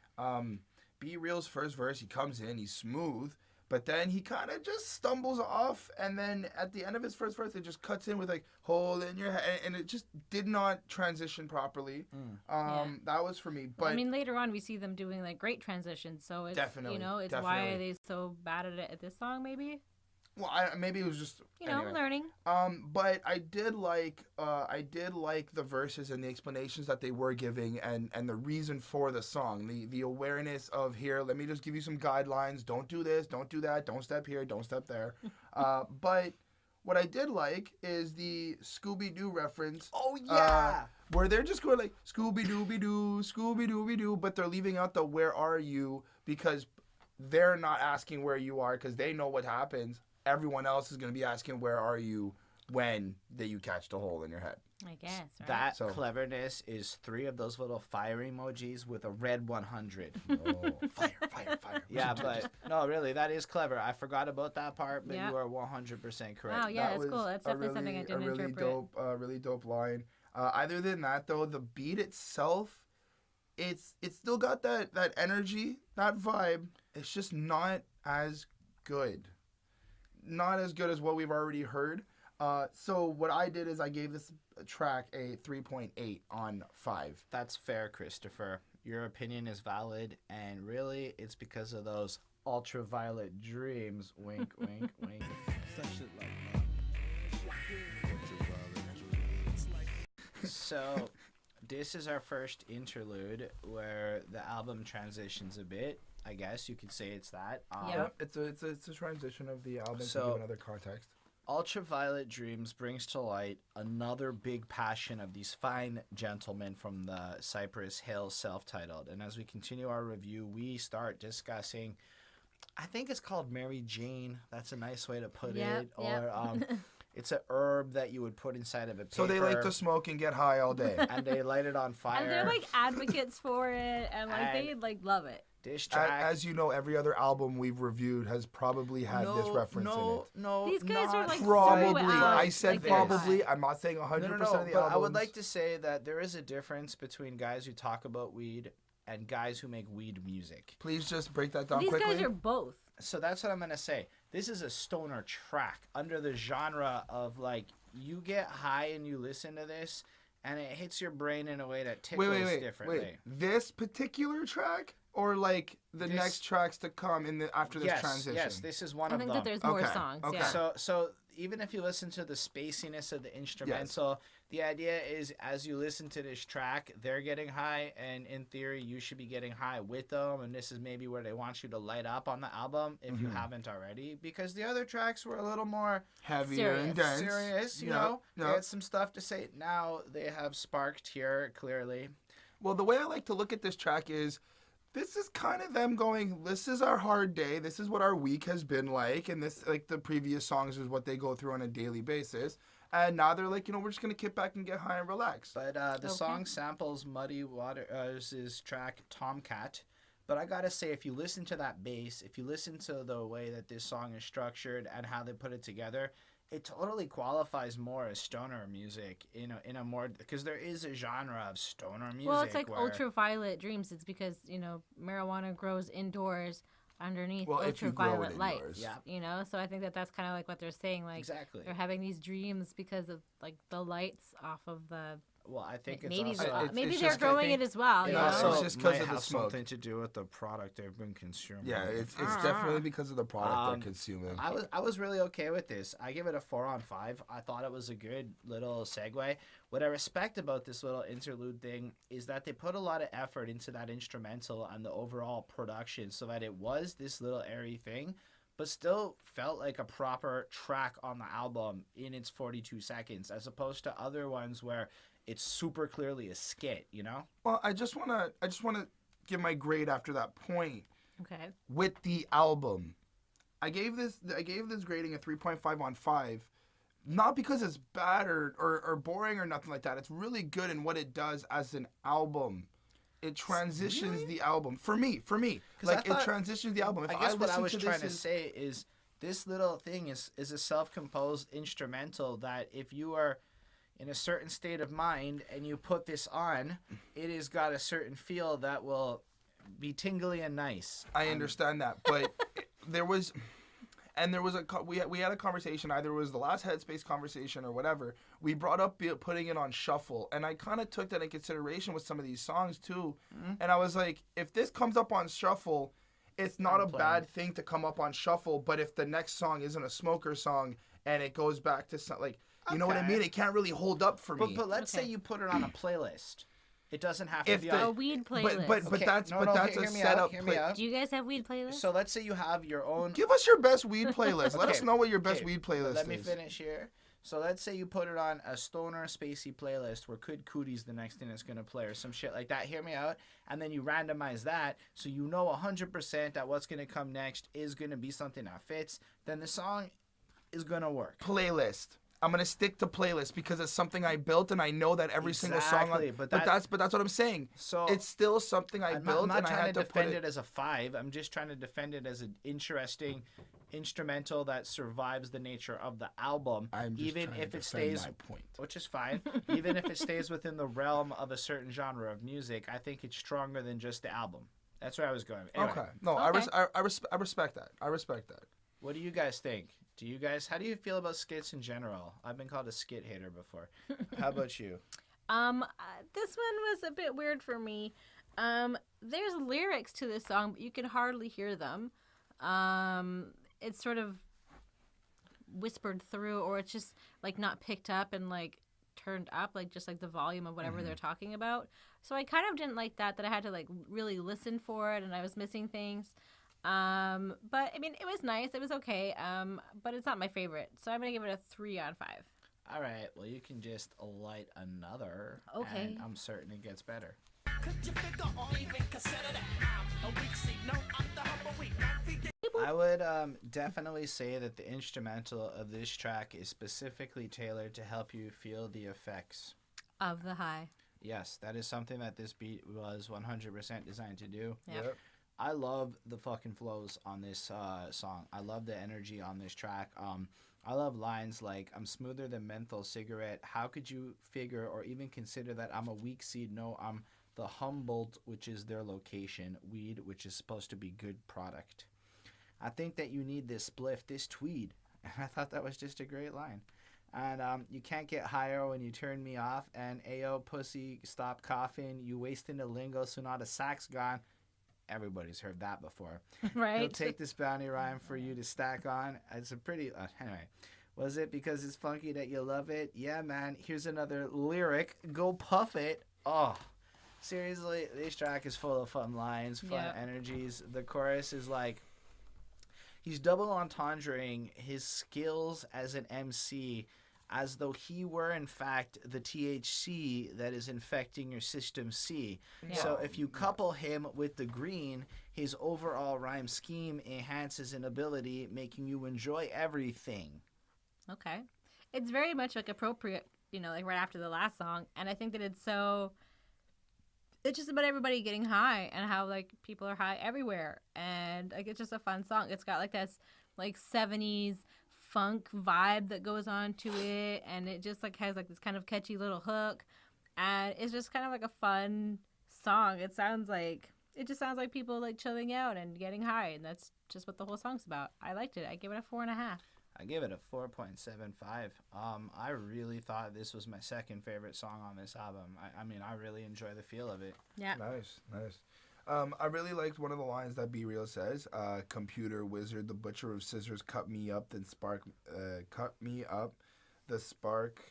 Be Real's first verse, he comes in, he's smooth, but then he kind of just stumbles off, and then at the end of his first verse, it just cuts in with like hole in your head, and it just did not transition properly. Yeah. That was for me. But I mean, later on we see them doing like great transitions, so it's Definitely, it's why are definitely. they so bad at it at this song? Maybe well, maybe it was just anyway. learning. But I did like the verses and the explanations that they were giving and the reason for the song, the awareness of here. Let me just give you some guidelines. Don't do this. Don't do that. Don't step here. Don't step there. But what I did like is the Scooby-Doo reference. Oh, yeah. Where they're just going like, Scooby-Dooby-Doo, Scooby-Dooby-Doo, but they're leaving out the where are you because they're not asking where you are because they know what happens. Everyone else is going to be asking where are you when you catch the hole in your head. I guess, right? That cleverness is 3 of those little fire emojis with a red 100. Oh, fire. Yeah, but no, really, that is clever. I forgot about that part, but you are 100% correct. Wow, yeah, That that's cool. was That's definitely something I didn't interpret. Really dope line. Other than that, though, the beat itself, it's still got that energy, that vibe. It's just not as good. Not as good as what we've already heard. So what I did is I gave this track a 3.8 on 5. That's fair, Christopher. Your opinion is valid, and really, it's because of those ultraviolet dreams. Wink, wink, wink. So, this is our first interlude where the album transitions a bit. I guess you could say it's that. Yeah. It's a transition of the album So- to give another context. Ultraviolet Dreams brings to light another big passion of these fine gentlemen from the Cypress Hill Self-Titled. And as we continue our review, we start discussing, I think it's called Mary Jane. That's a nice way to put it. Or it's a herb that you would put inside of a paper. So they like to smoke and get high all day. And they light it on fire. And they're like advocates for it, and like they like love it. This track, As you know, every other album we've reviewed has probably had this reference in it. No, These guys are like Probably. so out, I said like, probably. I'm not saying 100% No, of the albums. but I would like to say that there is a difference between guys who talk about weed and guys who make weed music. Please just break that down These quickly. guys are both. So that's what I'm going to say. This is a stoner track under the genre of like you get high and you listen to this and it hits your brain in a way that tickles differently. Wait. This particular track or like the next tracks to come after this transition? Yes, this is one I of them. think that there's more songs. Okay. Yeah. So even if you listen to the spaciness of the instrumental, the idea is as you listen to this track, they're getting high, and in theory, you should be getting high with them. And this is maybe where they want you to light up on the album if you haven't already, because the other tracks were a little more heavier and dense. serious. You know, they had some stuff to say. Now they have sparked here clearly. Well, the way I like to look at this track is, this is kind of them going, this is our hard day. This is what our week has been like. And this, like the previous songs, is what they go through on a daily basis. And now they're like, we're just going to kick back and get high and relax. But the song samples Muddy Waters' track Tomcat. But I got to say, if you listen to that bass, if you listen to the way that this song is structured and how they put it together, it totally qualifies more as stoner music in a more, because there is a genre of stoner music. Well, it's like ultraviolet dreams. It's because marijuana grows indoors underneath ultraviolet lights. Yeah. So I think that's kind of like what they're saying. Like Exactly. they're having these dreams because of like the lights off of the. Well, I think maybe it's also... maybe it's they're just- growing it as well. It You also know? It's just 'cause might of the have smoke. something to do with the product they've been consuming. Yeah, it's definitely because of the product they're consuming. I was really okay with this. I give it a 4 on 5. I thought it was a good little segue. What I respect about this little interlude thing is that they put a lot of effort into that instrumental and the overall production so that it was this little airy thing, but still felt like a proper track on the album in its 42 seconds, as opposed to other ones where it's super clearly a skit, Well, I just wanna give my grade after that point. Okay. With the album, I gave this grading a 3.5 on 5, not because it's bad or boring or nothing like that. It's really good in what it does as an album. It transitions the album for me. Like it transitions the album. If I guess what I was listen to trying to this say is this little thing is a self-composed instrumental that if you are in a certain state of mind and you put this on, it has got a certain feel that will be tingly and nice. I understand that, but we had a conversation, either it was the last Headspace conversation or whatever. We brought up putting it on shuffle, and I kind of took that in consideration with some of these songs too. Mm-hmm. And I was like, if this comes up on shuffle, it's not a bad thing to come up on shuffle. But if the next song isn't a smoker song and it goes back to some, like, you know what I mean? It can't really hold up for me. But let's say you put it on a playlist. It doesn't have to If be the- A on. weed playlist. But Okay, that's no, but no, that's hear a me setup. out, hear me out. Do you guys have weed playlists? So let's say you have your own. Give us your best weed playlist. Let Okay, us know what your best okay, weed but playlist let me is. finish here. So let's say you put it on a stoner spacey playlist where Kid Cootie's the next thing that's gonna play or some shit like that. Hear me out, and then you randomize that so you know 100% that what's gonna come next is gonna be something that fits. Then the song is gonna work. Playlist. I'm gonna stick to playlist because it's something I built and I know that every single song. Exactly, But but that's what I'm saying. So It's still something I I'm built not and I trying had to to put defend it. it as a 5. I'm just trying to defend it as an interesting instrumental that survives the nature of the album, I'm just even trying if to it defend stays, my point. which is fine. Even if it stays within the realm of a certain genre of music, I think it's stronger than just the album. That's where I was going. Anyway, Okay. No, Okay. I respect that. I respect that. what do you guys think? How do you feel about skits in general? I've been called a skit hater before. How about you? This one was a bit weird for me. There's lyrics to this song, but you can hardly hear them. It's sort of whispered through, or it's just like not picked up and like turned up, like just like the volume of whatever they're talking about. So I kind of didn't like that I had to like really listen for it, and I was missing things. But I mean, it was nice. It was okay. But it's not my favorite. So I'm gonna give it a 3 out of 5. All right. Well, you can just light another. Okay. And I'm certain it gets better. I would definitely say that the instrumental of this track is specifically tailored to help you feel the effects. Of the high. Yes, that is something that this beat was 100% designed to do. Yep. I love the fucking flows on this song. I love the energy on this track. I love lines like, I'm smoother than menthol cigarette. How could you figure or even consider that I'm a weak seed? No, I'm the Humboldt, which is their location. Weed, which is supposed to be good product. I think that you need this spliff, this tweed. And I thought that was just a great line. And you can't get higher when you turn me off. And ayo, pussy, stop coughing. You wasting the lingo, so not a sax gone. Everybody's heard that before. Right. He'll take this bounty rhyme for you to stack on. It's a pretty... anyway. Was it because it's funky that you love it? Yeah, man. Here's another lyric. Go puff it. Oh. Seriously, this track is full of fun lines, fun energies. The chorus is like... He's double entendreing his skills as an MC as though he were, in fact, the THC that is infecting your system C. Yeah. So if you couple him with the green, his overall rhyme scheme enhances an ability, making you enjoy everything. Okay. It's very much like appropriate, like right after the last song. And I think that it's just about everybody getting high and how like people are high everywhere. And like it's just a fun song. It's got like this like 70s funk vibe that goes on to it, and it just like has like this kind of catchy little hook, and it's just kind of like a fun song. It just sounds like people like chilling out and getting high, and that's just what the whole song's about. I liked it. I give it a 4.5. I give it a 4.75. I really thought this was my second favorite song on this album. I mean, I really enjoy the feel of it. Yeah. Nice. I really liked one of the lines that Be Real says. Computer wizard, the butcher of scissors, cut me up, then cut me up, the spark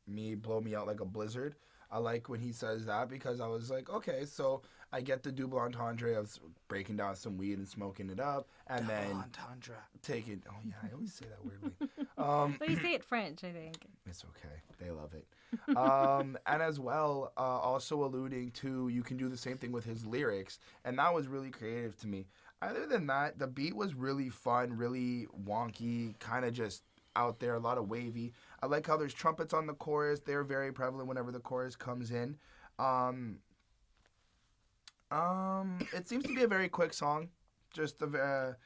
me, blow me out like a blizzard. I like when he says that because I was like, okay, so I get the double entendre of breaking down some weed and smoking it up, and Double then entendre. taking. Oh yeah, I always say that weirdly. But you say it French, I think. It's okay. They love it. And as well, also alluding to you can do the same thing with his lyrics, and that was really creative to me. Other than that, the beat was really fun, really wonky, kind of just out there, a lot of wavy. I like how there's trumpets on the chorus. They're very prevalent whenever the chorus comes in. It seems to be a very quick song, just the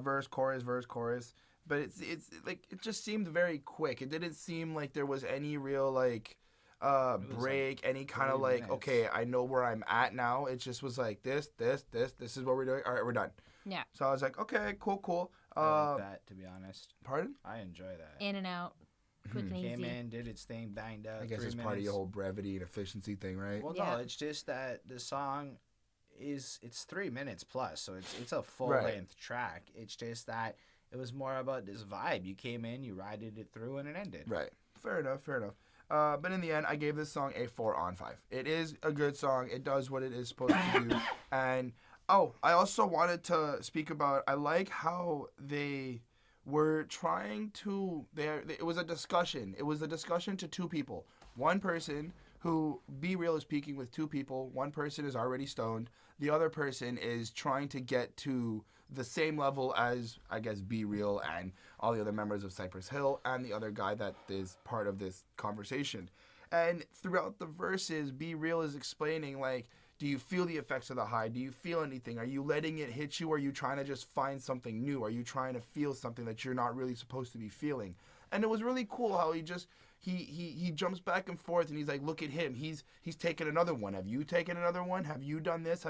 verse, chorus. But it's like it just seemed very quick. It didn't seem like there was any real like break, like any kind of like minutes. Okay, I know where I'm at now. It just was like this is what we're doing. All right, we're done. Yeah. So I was like, okay, cool. I like that, to be honest. Pardon? I enjoy that. In and out. Quick and Came easy. in, did its thing, banged out. I guess 3 it's minutes. part of your whole brevity and efficiency thing, right? Well, Yeah. no, it's just that the song it's 3 minutes plus, so it's a full Right. length track. It's just that it was more about this vibe. You came in, you rided it through, and it ended. Right. Fair enough. But in the end, I gave this song a 4 on 5. It is a good song. It does what it is supposed to do. And, I also wanted to speak about, I like how they were trying to, it was a discussion. It was a discussion to two people. One person who, Be Real, is speaking with two people. One person is already stoned. The other person is trying to get to the same level as, I guess, Be Real and all the other members of Cypress Hill and the other guy that is part of this conversation. And throughout the verses, Be Real is explaining, like, do you feel the effects of the high? Do you feel anything? Are you letting it hit you? Or are you trying to just find something new? Are you trying to feel something that you're not really supposed to be feeling? And it was really cool how he just, he jumps back and forth and he's like, look at him. He's taken another one. Have you taken another one? Have you done this?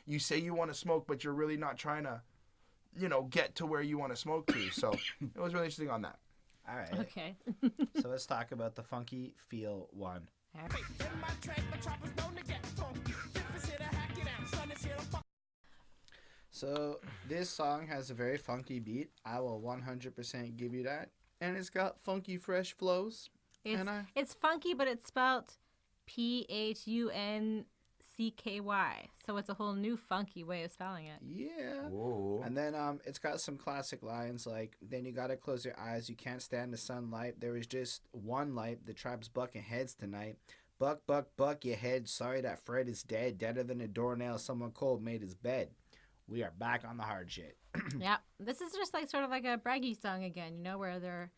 You say you want to smoke, but you're really not trying to, get to where you want to smoke to. So it was really interesting on that. All right. Okay. So let's talk about the Phuncky Feel One. So this song has a very funky beat. I will 100% give you that. And it's got funky, fresh flows. It's funky, but it's spelled Phuncky. So it's a whole new funky way of spelling it. Yeah. Whoa. And then it's got some classic lines like, then you gotta close your eyes, you can't stand the sunlight. There is just one light, the tribe's bucking heads tonight. Buck, buck, buck your head. Sorry that Fred is dead. Deader than a doornail, someone cold made his bed. We are back on the hard shit. Yeah. This is just like sort of like a braggy song again, where they're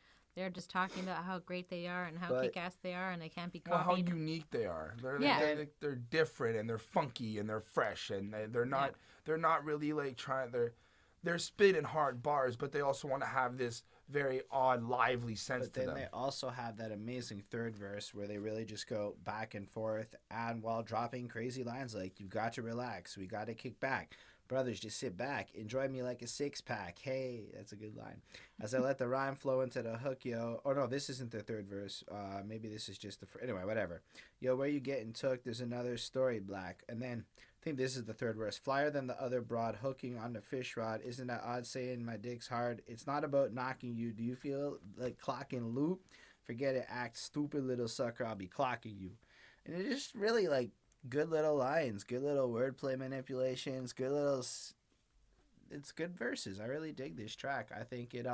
just talking about how great they are and how kick-ass they are and they can't be copied. Well, how unique they are. They're different and they're funky and they're fresh and they're not really like trying. They're spitting hard bars, but they also want to have this very odd, lively sense to them. But then they also have that amazing third verse where they really just go back and forth, and while dropping crazy lines like, you've got to relax, we got to kick back. Brothers, just sit back. Enjoy me like a six-pack. Hey, that's a good line. As I let the rhyme flow into the hook, yo. Oh, no, this isn't the third verse. Maybe this is just the anyway, whatever. Yo, where you getting took? There's another story, black. And then, I think this is the third verse. Flyer than the other broad, hooking on the fish rod. Isn't that odd saying my dick's hard? It's not about knocking you. Do you feel like clocking loop? Forget it, act stupid, little sucker. I'll be clocking you. And it's just really, like, good little lines, good little wordplay manipulations, it's good verses. I really dig this track. I think it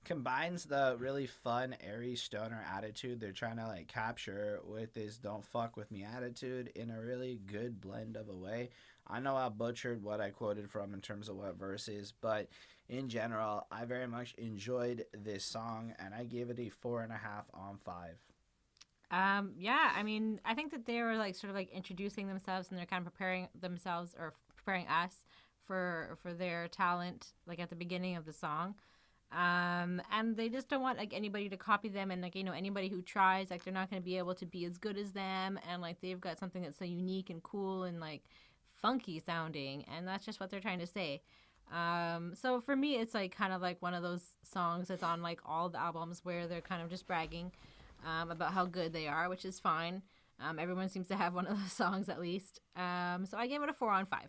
combines the really fun, airy stoner attitude they're trying to like capture with this don't fuck with me attitude in a really good blend of a way. I know I butchered what I quoted from in terms of what verses, but in general, I very much enjoyed this song and I gave it a 4.5 on 5. Yeah, I mean, I think that they were like sort of like introducing themselves and they're kind of preparing themselves or preparing us for their talent, like at the beginning of the song. And they just don't want like anybody to copy them, and like, anybody who tries, like, they're not going to be able to be as good as them, and like they've got something that's so unique and cool and like funky sounding, and that's just what they're trying to say. So for me, it's like kind of like one of those songs that's on like all the albums where they're kind of just bragging about how good they are, which is fine. Everyone seems to have one of those songs at least. So I gave it a 4 on 5.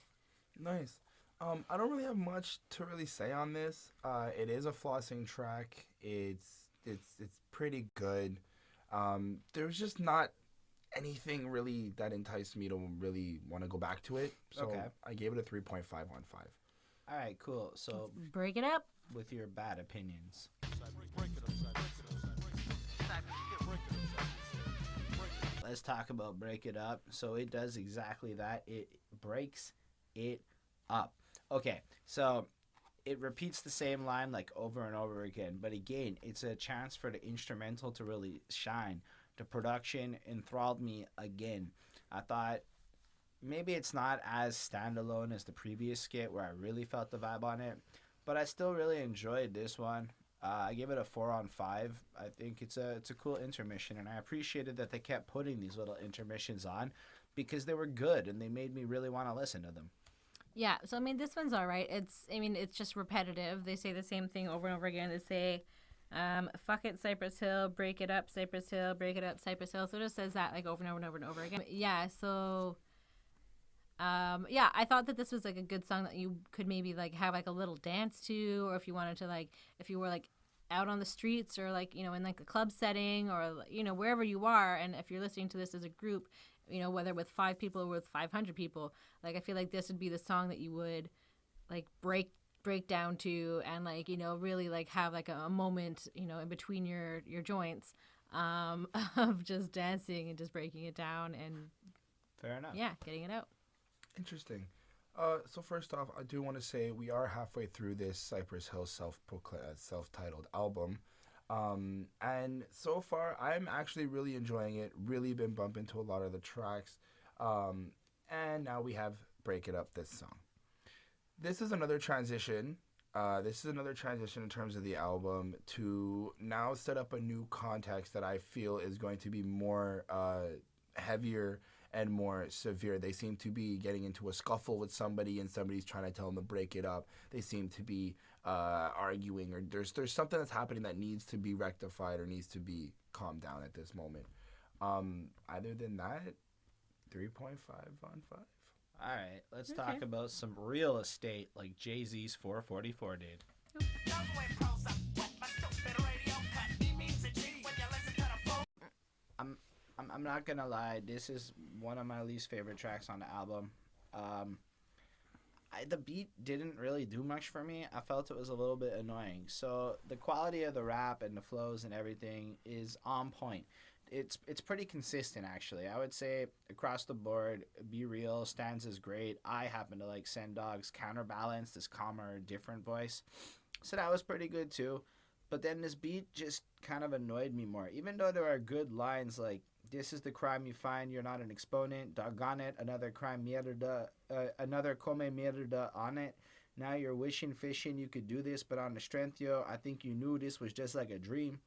Nice. I don't really have much to really say on this. It is a flossing track. It's pretty good. There's just not anything really that enticed me to really want to go back to it. So okay. I gave it a 3.5 on 5. All right, cool. So let's break it up with your bad opinions. Let's talk about Break It Up. So it does exactly that. It breaks it up. Okay, so it repeats the same line like over and over again. But again, it's a chance for the instrumental to really shine. The production enthralled me again. I thought maybe it's not as standalone as the previous skit where I really felt the vibe on it. But I still really enjoyed this one. I give it a 4 on 5. I think it's a cool intermission, and I appreciated that they kept putting these little intermissions on because they were good and they made me really want to listen to them. Yeah, so I mean, this one's all right. It's just repetitive. They say the same thing over and over again. They say, fuck it, Cypress Hill, break it up, Cypress Hill, break it up, Cypress Hill. So it just says that like over and over and over and over again. Yeah, so yeah, I thought that this was like a good song that you could maybe like have like a little dance to, or if you wanted to like, if you were like out on the streets or like, in like a club setting or, wherever you are. And if you're listening to this as a group, whether with 5 people or with 500 people, like I feel like this would be the song that you would like break down to and like, really like have like a moment, in between your joints of just dancing and just breaking it down and Fair enough. Yeah, getting it out. Interesting. So first off, I do want to say we are halfway through this Cypress Hill self-titled album. And so far, I'm actually really enjoying it. Really been bumping to a lot of the tracks. And now we have Break It Up, this song. This is another transition. In terms of the album to now set up a new context that I feel is going to be more heavier and more severe. They seem to be getting into a scuffle with somebody and somebody's trying to tell them to break it up. They seem to be arguing, or there's something that's happening that needs to be rectified or needs to be calmed down at this moment. Other than that, 3.5 on 5. All right, let's talk about some real estate like Jay-Z's 444 did. I'm not gonna lie, this is one of my least favorite tracks on the album. The beat didn't really do much for me. I felt it was a little bit annoying. So the quality of the rap and the flows and everything is on point. It's pretty consistent, actually. I would say across the board, Be Real, Stanza's great. I happen to like Send Dog's Counterbalance, this calmer, different voice. So that was pretty good too. But then this beat just kind of annoyed me more. Even though there are good lines like, this is the crime you find, you're not an exponent, doggone it, another crime mierda, another come mierda on it. Now you're wishing, fishing, you could do this, but on the strength, yo, I think you knew this was just like a dream.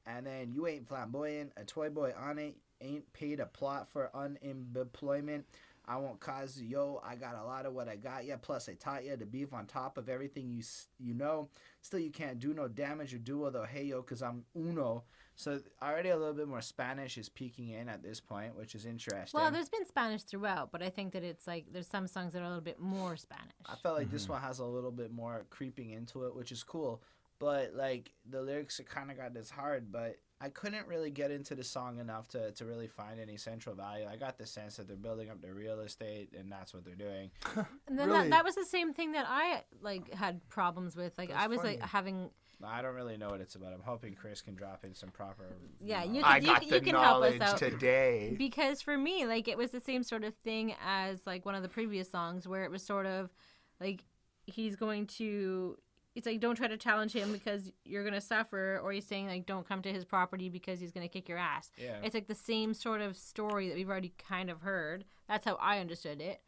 And then you ain't flamboyant, a toy boy on it, ain't paid a plot for unemployment. I won't cause yo, I got a lot of what I got ya, plus I taught ya to beef on top of everything you know. Still you can't do no damage or duo though, hey yo, cause I'm uno. So already a little bit more Spanish is peeking in at this point, which is interesting. Well, there's been Spanish throughout, but I think that it's like there's some songs that are a little bit more Spanish. I felt like this one has a little bit more creeping into it, which is cool. But like the lyrics kind of got this hard, but I couldn't really get into the song enough to really find any central value. I got the sense that they're building up their real estate, and that's what they're doing. And then Really? that was the same thing that I like had problems with. Like That's I was funny. like having. I don't really know what it's about. I'm hoping Chris can drop in some proper. Yeah, knowledge. you I can, got the you can help us knowledge out. today. Because for me, like it was the same sort of thing as like one of the previous songs where it was sort of like he's going to. It's like don't try to challenge him because you're gonna suffer, or he's saying like don't come to his property because he's gonna kick your ass. Yeah. It's like the same sort of story that we've already kind of heard. That's how I understood it.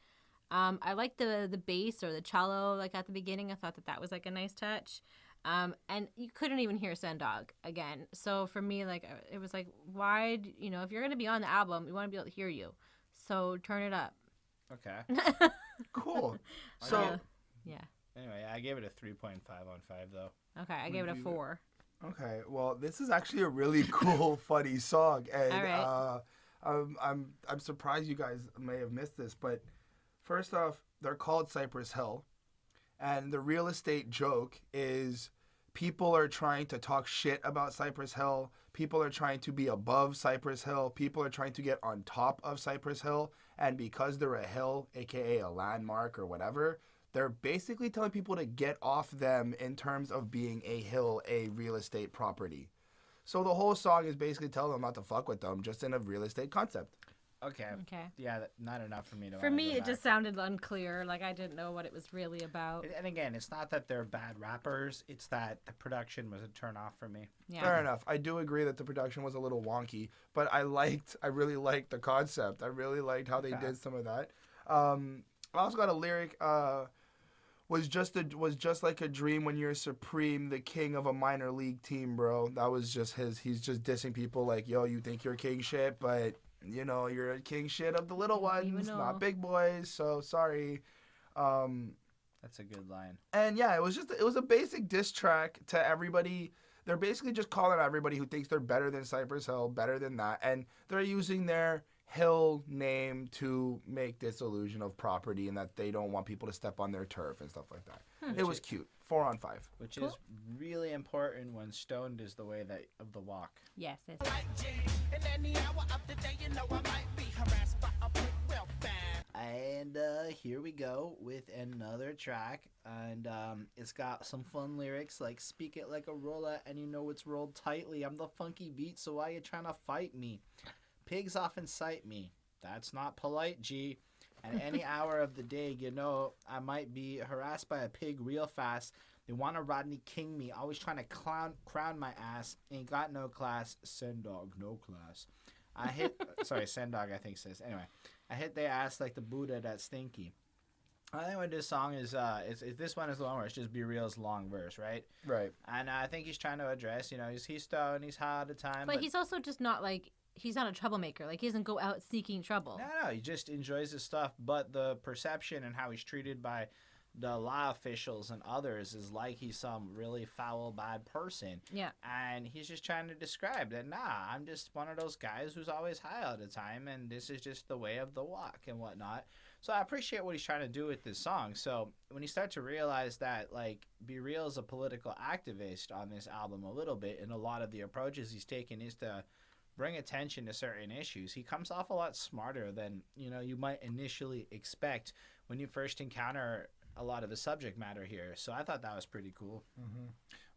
I liked the bass or the cello like at the beginning. I thought that was like a nice touch. And you couldn't even hear Sendog again. So for me, like it was like, why? If you're gonna be on the album, we want to be able to hear you. So turn it up. Okay. Cool. So Yeah. Anyway, I gave it a 3.5 on 5 though. Okay, I gave it a 4. okay, well, this is actually a really cool, funny song, and All right. I'm surprised you guys may have missed this, but first off, they're called Cypress Hill, and the real estate joke is people are trying to talk shit about Cypress Hill. People are trying to be above Cypress Hill. People are trying to get on top of Cypress Hill, and because they're a hill, aka a landmark or whatever, they're basically telling people to get off them in terms of being a hill, a real estate property. So the whole song is basically telling them not to fuck with them, just in a real estate concept. Okay. Okay. Yeah, not enough for me to. For wanna me, go it back. just sounded unclear. Like I didn't know what it was really about. And again, it's not that they're bad rappers. It's that the production was a turn off for me. Yeah. Fair enough. I do agree that the production was a little wonky, but I really liked the concept. I really liked how they Okay. did some of that. I also got a lyric. Was just like a dream when you're supreme, the king of a minor league team, bro. That was just he's just dissing people like, yo, you think you're king shit, but you're a king shit of the little ones, not big boys. So sorry. That's a good line. And yeah, it was a basic diss track to everybody. They're basically just calling out everybody who thinks they're better than Cypress Hill, better than that, and they're using their hill name to make this illusion of property and that they don't want people to step on their turf and stuff like that. It was cute. 4 on 5. Which Cool. is really important when stoned is the way that of the walk. Yes. And here we go with another track, and it's got some fun lyrics like "Speak it like a roller, and you know it's rolled tightly. I'm the funky beat, so why you trying to fight me? Pigs often cite me. That's not polite, G. And any hour of the day, you know, I might be harassed by a pig real fast. They want to Rodney King me, always trying to crown my ass. Ain't got no class. Send dog, no class. I hit, sorry, send dog, I think says. Anyway, I hit their ass like the Buddha that stinky. I think what this song is, this one is the one where it's just Be Real's long verse, right? Right. And I think he's trying to address, you know, he's stoned, he's high all the time. But he's also just not like, he's not a troublemaker. Like, he doesn't go out seeking trouble. No, he just enjoys his stuff. But the perception and how he's treated by the law officials and others is like he's some really foul, bad person. Yeah. And he's just trying to describe that, nah, I'm just one of those guys who's always high all the time, and this is just the way of the walk and whatnot. So I appreciate what he's trying to do with this song. So when you start to realize that, like, Be Real is a political activist on this album a little bit, and a lot of the approaches he's taken is to bring attention to certain issues, he comes off a lot smarter than, you know, you might initially expect when you first encounter a lot of the subject matter here. So I thought that was pretty cool. Mm-hmm.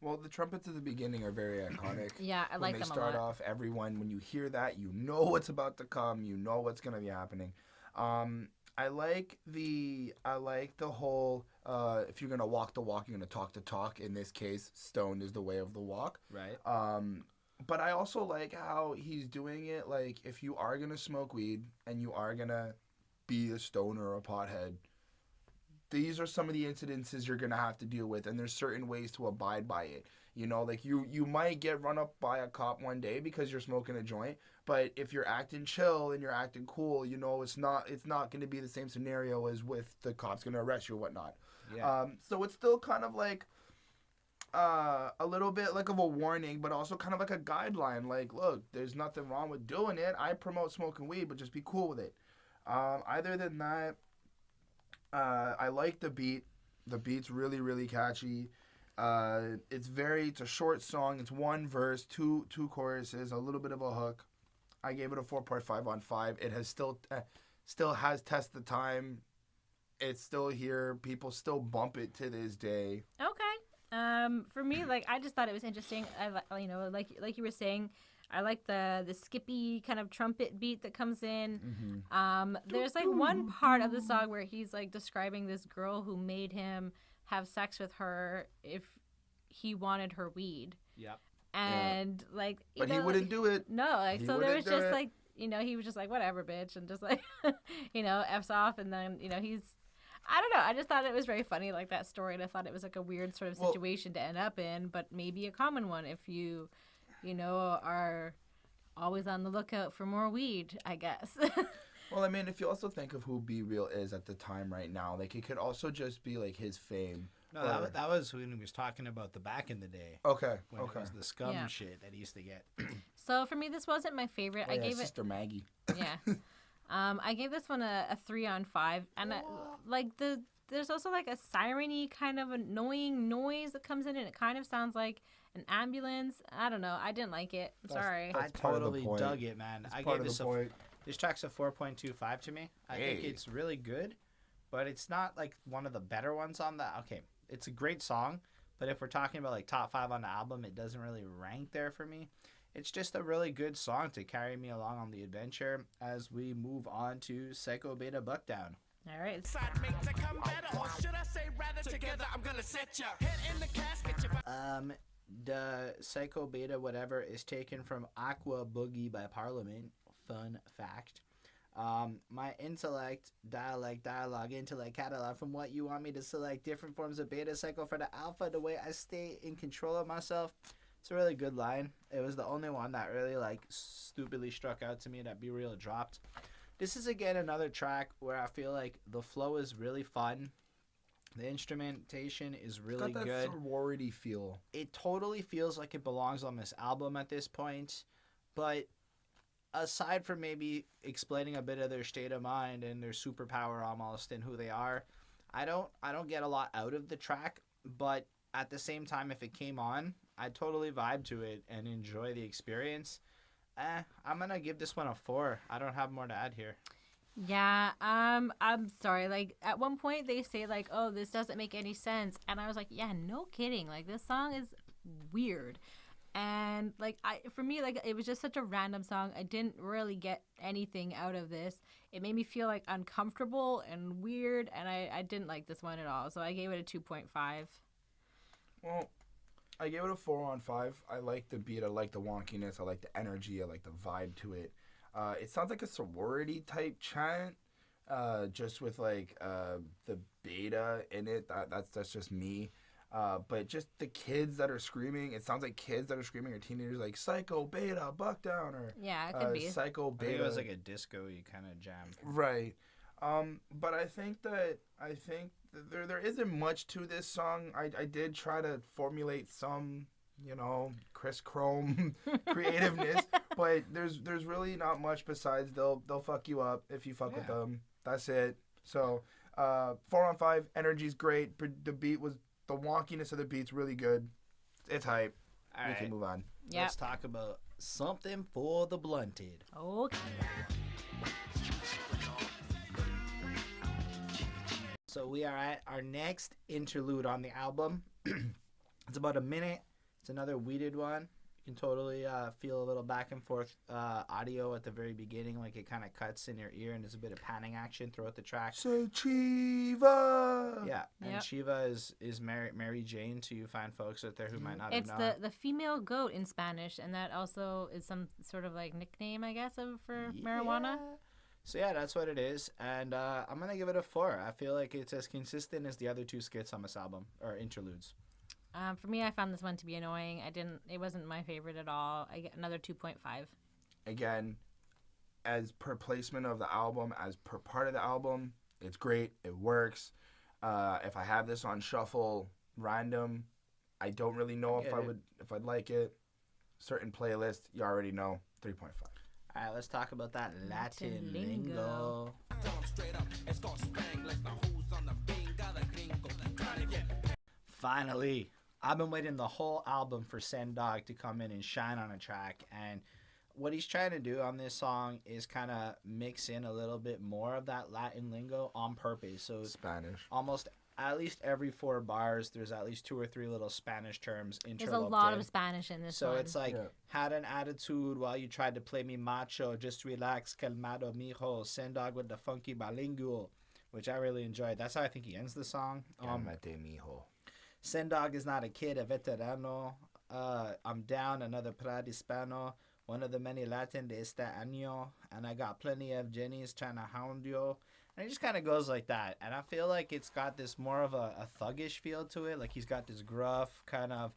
Well, the trumpets at the beginning are very iconic. Yeah, I like them a lot. When they start off, everyone, when you hear that, you know what's about to come. You know what's going to be happening. I like the whole, if you're going to walk the walk, you're going to talk the talk. In this case, stoned is the way of the walk. Right. But I also like how he's doing it, like, if you are going to smoke weed and you are going to be a stoner or a pothead, these are some of the incidences you're going to have to deal with, and there's certain ways to abide by it. You know, like, you might get run up by a cop one day because you're smoking a joint, but if you're acting chill and you're acting cool, you know, it's not going to be the same scenario as with the cops going to arrest you or whatnot. Yeah. So it's still kind of like a little bit like of a warning, but also kind of like a guideline. Like, look, there's nothing wrong with doing it. I promote smoking weed, but just be cool with it. Other than that, I like the beat. The beat's really, really catchy. It's a short song. It's one verse, two choruses, a little bit of a hook. I gave it a 4.5 on 5. It has still has tested the time. It's still here. People still bump it to this day. Okay. For me, like, I just thought it was interesting. You know, like you were saying, I like the skippy kind of trumpet beat that comes in. Mm-hmm. There's like one part of the song where he's like describing this girl who made him have sex with her if he wanted her weed. Yep. And like, but he wouldn't do it. No, like, He so there wouldn't was do just it. like, you know, he was just like, whatever, bitch, and just like, you know, F's off, and then, you know, I don't know. I just thought it was very funny, like, that story, and I thought it was like a weird sort of situation to end up in, but maybe a common one if you know, are always on the lookout for more weed, I guess. Well, I mean, if you also think of who Be Real is at the time right now, like, it could also just be, like, his fame. No, that was when he was talking about the back in the day. Okay, When it was the scum shit that he used to get. So for me, this wasn't my favorite. Oh, I yeah, gave Sister Maggie. Yeah. I gave this one a 3 on 5, and there's also like a siren-y kind of annoying noise that comes in, and it kind of sounds like an ambulance. I don't know. I didn't like it. I'm sorry. I That's part of the totally point. dug it, man. That's I part gave of the point. this track's a 4.25 to me. I think Hey. it's really good, but it's not like one of the better ones on the. Okay, it's a great song, but if we're talking about like top 5 on the album, it doesn't really rank there for me. It's just a really good song to carry me along on the adventure as we move on to Psycobetabuckdown. All right. The Psycho Beta whatever is taken from Aqua Boogie by Parliament. Fun fact. My intellect, dialect, dialogue, intellect, catalog from what you want me to select different forms of beta cycle for the alpha, the way I stay in control of myself. It's a really good line. It was the only one that really like stupidly struck out to me that Be Real dropped. This is again another track where I feel like the flow is really fun. The instrumentation is really It's got that good. sorority feel. It totally feels like it belongs on this album at this point, but aside from maybe explaining a bit of their state of mind and their superpower almost and who they are, I don't get a lot out of the track. But at the same time, if it came on, I'd totally vibe to it and enjoy the experience. I'm gonna give this one a 4. I don't have more to add here. Yeah, I'm sorry. Like at one point they say like, "Oh, this doesn't make any sense," and I was like, "Yeah, no kidding. Like this song is weird." And like for me, like it was just such a random song. I didn't really get anything out of this. It made me feel like uncomfortable and weird, and I didn't like this one at all. So I gave it a 2.5. Well, I gave it a 4 on 5. I like the beat. I like the wonkiness. I like the energy. I like the vibe to it. It sounds like a sorority type chant, just with like the beta in it. That's just me. But just the kids that are screaming, it sounds like kids that are screaming are teenagers, like Psycobetabuckdown or Yeah, it could be. I think Psychobeta. it was like a disco-y kind of jam. Right. But I think there isn't much to this song. I did try to formulate some, Chris Chrome creativeness, but there's really not much besides they'll fuck you up if you fuck with them. That's it. So 4 on 5. Energy's great. The wonkiness of the beat's really good. It's hype. All We right, can move on. Yep. let's talk about something for the blunted. Okay. So we are at our next interlude on the album. It's about a minute. It's another weeded one. You can totally feel a little back and forth audio at the very beginning, like it kind of cuts in your ear, and there's a bit of panning action throughout the track. Say Chiva. Yeah, and Yep. Shiva is Mary Jane to you fine folks out there who might not It's have known. the female goat in Spanish, and that also is some sort of like nickname, I guess, for marijuana. So yeah, that's what it is, and I'm gonna give it a 4. I feel like it's as consistent as the other 2 skits on this album or interludes. For me, I found this one to be annoying. It wasn't my favorite at all. I get another 2.5. Again, as per placement of the album, as per part of the album, it's great. It works. If I have this on shuffle, random, I don't really know if I'd like it. Certain playlist, you already know, 3.5. All right, let's talk about that Latin Latin lingo. Finally, I've been waiting the whole album for Sendog to come in and shine on a track, and what he's trying to do on this song is kind of mix in a little bit more of that Latin lingo on purpose. So Spanish. almost at least every 4 bars, there's at least 2 or 3 little Spanish terms interloped. There's a lot in. of Spanish in this So one. it's like, had an attitude while you tried to play me macho, just relax, calmado, mijo, Sendog with the funky bilingual, which I really enjoyed. That's how I think he ends the song. Calmate, mijo. Sendog is not a kid, a veterano. I'm down, another Pradispano, one of the many Latin de este año, and I got plenty of Jennies trying to hound you. And it just kind of goes like that. And I feel like it's got this more of a thuggish feel to it. Like he's got this gruff kind of,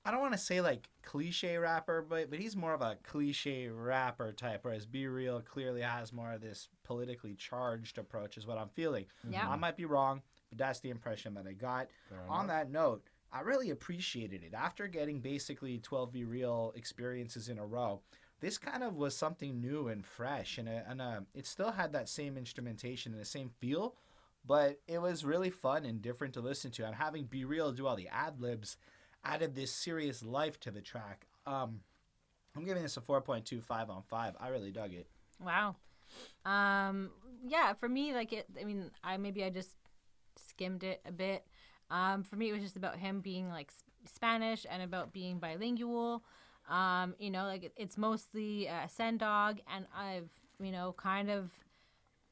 I don't want to say like cliche rapper, but he's more of a cliche rapper type, whereas Be Real clearly has more of this politically charged approach is what I'm feeling. Yeah. I might be wrong, but that's the impression that I got. On that note, I really appreciated it. After getting basically 12 Be Real experiences in a row, this kind of was something new and fresh, and it still had that same instrumentation and the same feel, but it was really fun and different to listen to. And having Be Real do all the ad-libs added this serious life to the track. I'm giving this a 4.25 on 5. I really dug it. Wow. Yeah, for me, like I just skimmed it a bit. For me, it was just about him being like Spanish and about being bilingual. It's mostly Sendog, and I've kind of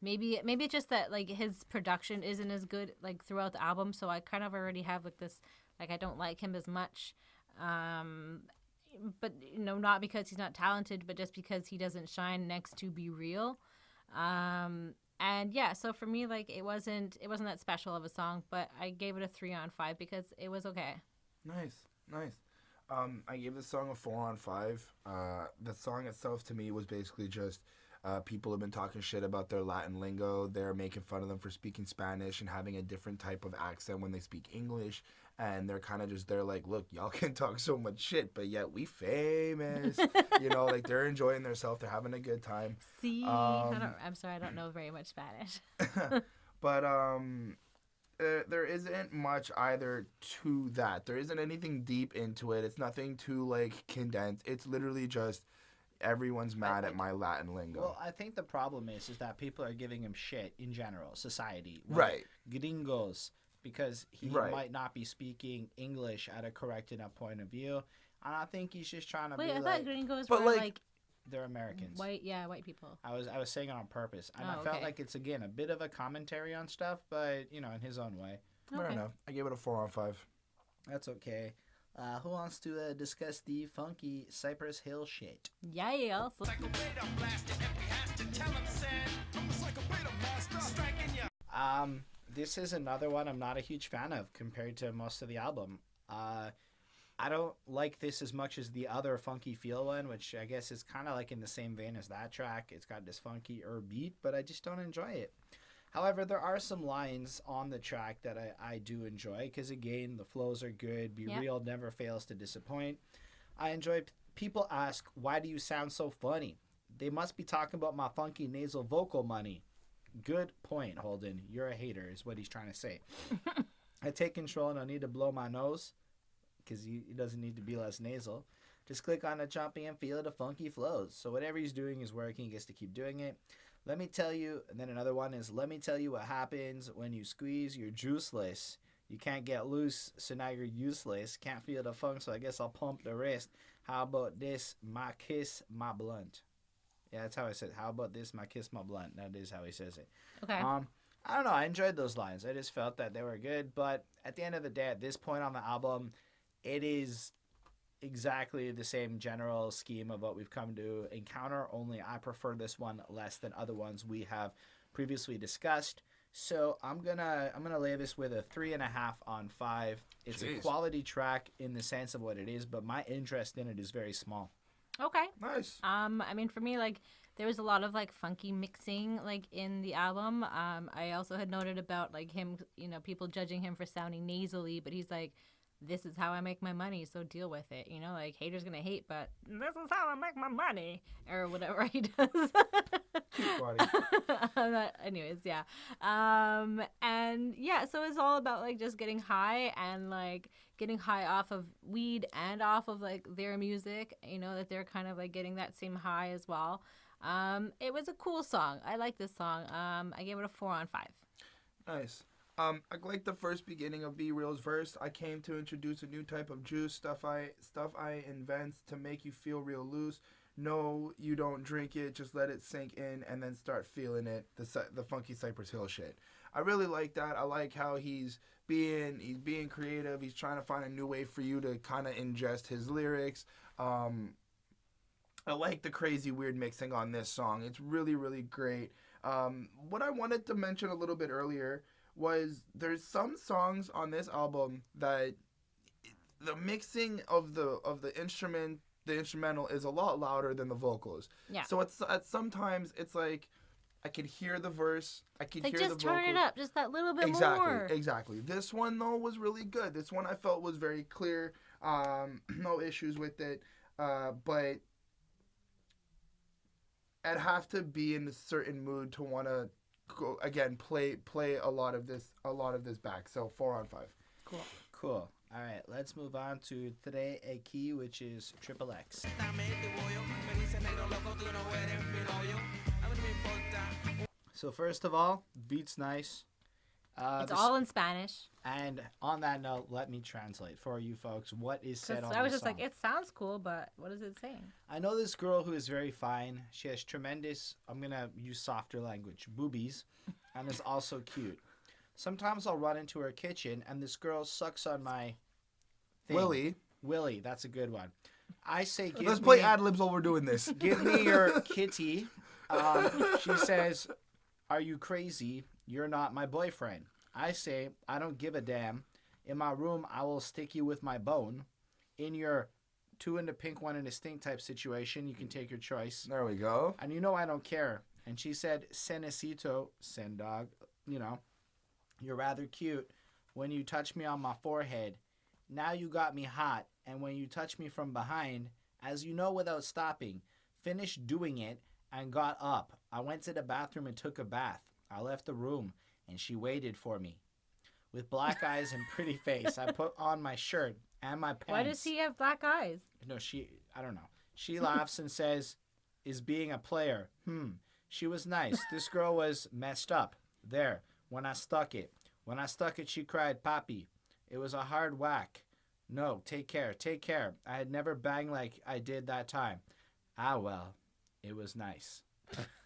maybe it's just that like his production isn't as good like throughout the album, so I kind of already have like this like I don't like him as much. But not because he's not talented, but just because he doesn't shine next to Be Real. And yeah, so for me, like it wasn't that special of a song, but I gave it a 3 on 5 because it was okay. Nice. I gave the song a 4 on 5. The song itself to me was basically just People have been talking shit about their Latin lingo. They're making fun of them for speaking Spanish and having a different type of accent when they speak English. And they're kind of just, they're like, look, y'all can talk so much shit, but yet we famous. You know, like they're enjoying themselves. They're having a good time. See, I'm sorry, I don't know very much Spanish. But there isn't much either to that. There isn't anything deep into it. It's nothing too like condensed. It's literally just everyone's mad at my Latin lingo. Well, I think the problem is that people are giving him shit in general, society. Right. Gringos, because he might not be speaking English at a correct enough point of view. And I think he's just trying to be I like... thought gringos but were like they're Americans. white people. I was saying it on purpose. And I felt like it's, again, a bit of a commentary on stuff, but, you know, in his own way. I don't know. I gave it a 4 on 5. That's okay. Who wants to discuss the Phuncky Cypress Hill shit? Yeah. This is another one I'm not a huge fan of compared to most of the album. I don't like this as much as the other Phuncky Feel One, which I guess is kind of like in the same vein as that track. It's got this funky beat, but I just don't enjoy it. However, there are some lines on the track that I do enjoy because, again, the flows are good. Be Real never fails to disappoint. I enjoy people ask, why do you sound so funny? They must be talking about my funky nasal vocal money. Good point, Holden. You're a hater is what he's trying to say. I take control and I need to blow my nose because he doesn't need to be less nasal. Just click on the jumpy and feel the funky flows. So whatever he's doing is working. He gets to keep doing it. Let me tell you, and then another one is, let me tell you what happens when you squeeze, you're juiceless. You can't get loose, so now you're useless. Can't feel the funk, so I guess I'll pump the wrist. How about this, my kiss, my blunt? Yeah, that's how I said it. How about this, my kiss, my blunt? That is how he says it. Okay. I don't know. I enjoyed those lines. I just felt that they were good. But at the end of the day, at this point on the album, it is exactly the same general scheme of what we've come to encounter, only I prefer this one less than other ones we have previously discussed. So I'm gonna lay this with a 3.5 on 5. It's a quality track in the sense of what it is, but my interest in it is very small. Okay. Nice. I mean, for me, like, there was a lot of like funky mixing like in the album. I also had noted about like him, you know, people judging him for sounding nasally, but he's like, this is how I make my money, so deal with it. You know, like, haters gonna hate, but this is how I make my money, or whatever he does. Anyways, yeah. And yeah, so it's all about like just getting high and like getting high off of weed and off of like their music. You know, that they're kind of like getting that same high as well. It was a cool song. I like this song. I gave it a 4 on 5. Nice. I like the first beginning of Be Real's verse. I came to introduce a new type of juice, stuff I invent to make you feel real loose. No, you don't drink it, just let it sink in and then start feeling it. The Phuncky Cypress Hill shit. I really like that. I like how he's being creative. He's trying to find a new way for you to kind of ingest his lyrics. I like the crazy weird mixing on this song. It's really, really great. What I wanted to mention a little bit earlier was there's some songs on this album that the mixing of the instrumental is a lot louder than the vocals. Yeah. So it's sometimes it's like I could hear the verse, I could hear the vocals. Just turn it up just that little bit more. Exactly. This one though was really good. This one I felt was very clear. No issues with it. But I'd have to be in a certain mood to want to go again play a lot of this back. So 4 on 5. Cool. All right, let's move on to Tre Equis, which is Triple X. So first of all, beat's nice. It's all in Spanish. And on that note, let me translate for you folks what is said on the I was just song. like, it sounds cool, but what is it saying? I know this girl who is very fine. She has tremendous, I'm going to use softer language, boobies, and is also cute. Sometimes I'll run into her kitchen, and this girl sucks on my thing. Willie, that's a good one. I say, let's play ad-libs while we're doing this. Give me your kitty. She says, are you crazy? You're not my boyfriend. I say, I don't give a damn. In my room, I will stick you with my bone. In your 2 in the pink, 1 in the stink type situation. You can take your choice. There we go. And you know I don't care. And she said, Senecito, sen dog, you know, you're rather cute. When you touch me on my forehead, now you got me hot. And when you touch me from behind, as you know without stopping, finished doing it and got up. I went to the bathroom and took a bath. I left the room and she waited for me. With black eyes and pretty face, I put on my shirt and my pants. Why does he have black eyes? No, I don't know. She laughs and says, is being a player. She was nice. This girl was messed up. There, when I stuck it. When I stuck it, she cried, Papi. It was a hard whack. No, take care, take care. I had never banged like I did that time. Ah, well, it was nice.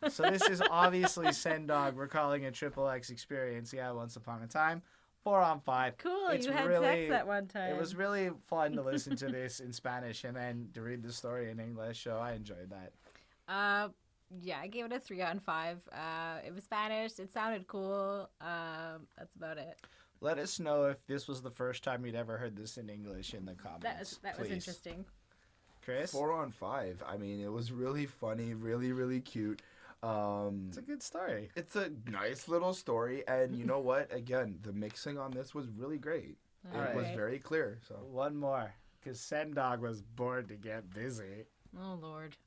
So this is obviously Sendog recalling a Triple X experience he had once upon a time. 4 on 5. Cool, It's you had really- sex at one time. It was really fun to listen to this in Spanish and then to read the story in English, so I enjoyed that. Yeah, I gave it a 3 out of 5. It was Spanish. It sounded cool. That's about it. Let us know if this was the first time you'd ever heard this in English in the comments. That was please. interesting. Chris? 4 on 5. I mean, it was really funny, really, really cute. It's a good story. It's a nice little story, and you know what? Again, the mixing on this was really great. It Alright. was very clear. So One more, because Sendog was born to get busy. Oh, Lord.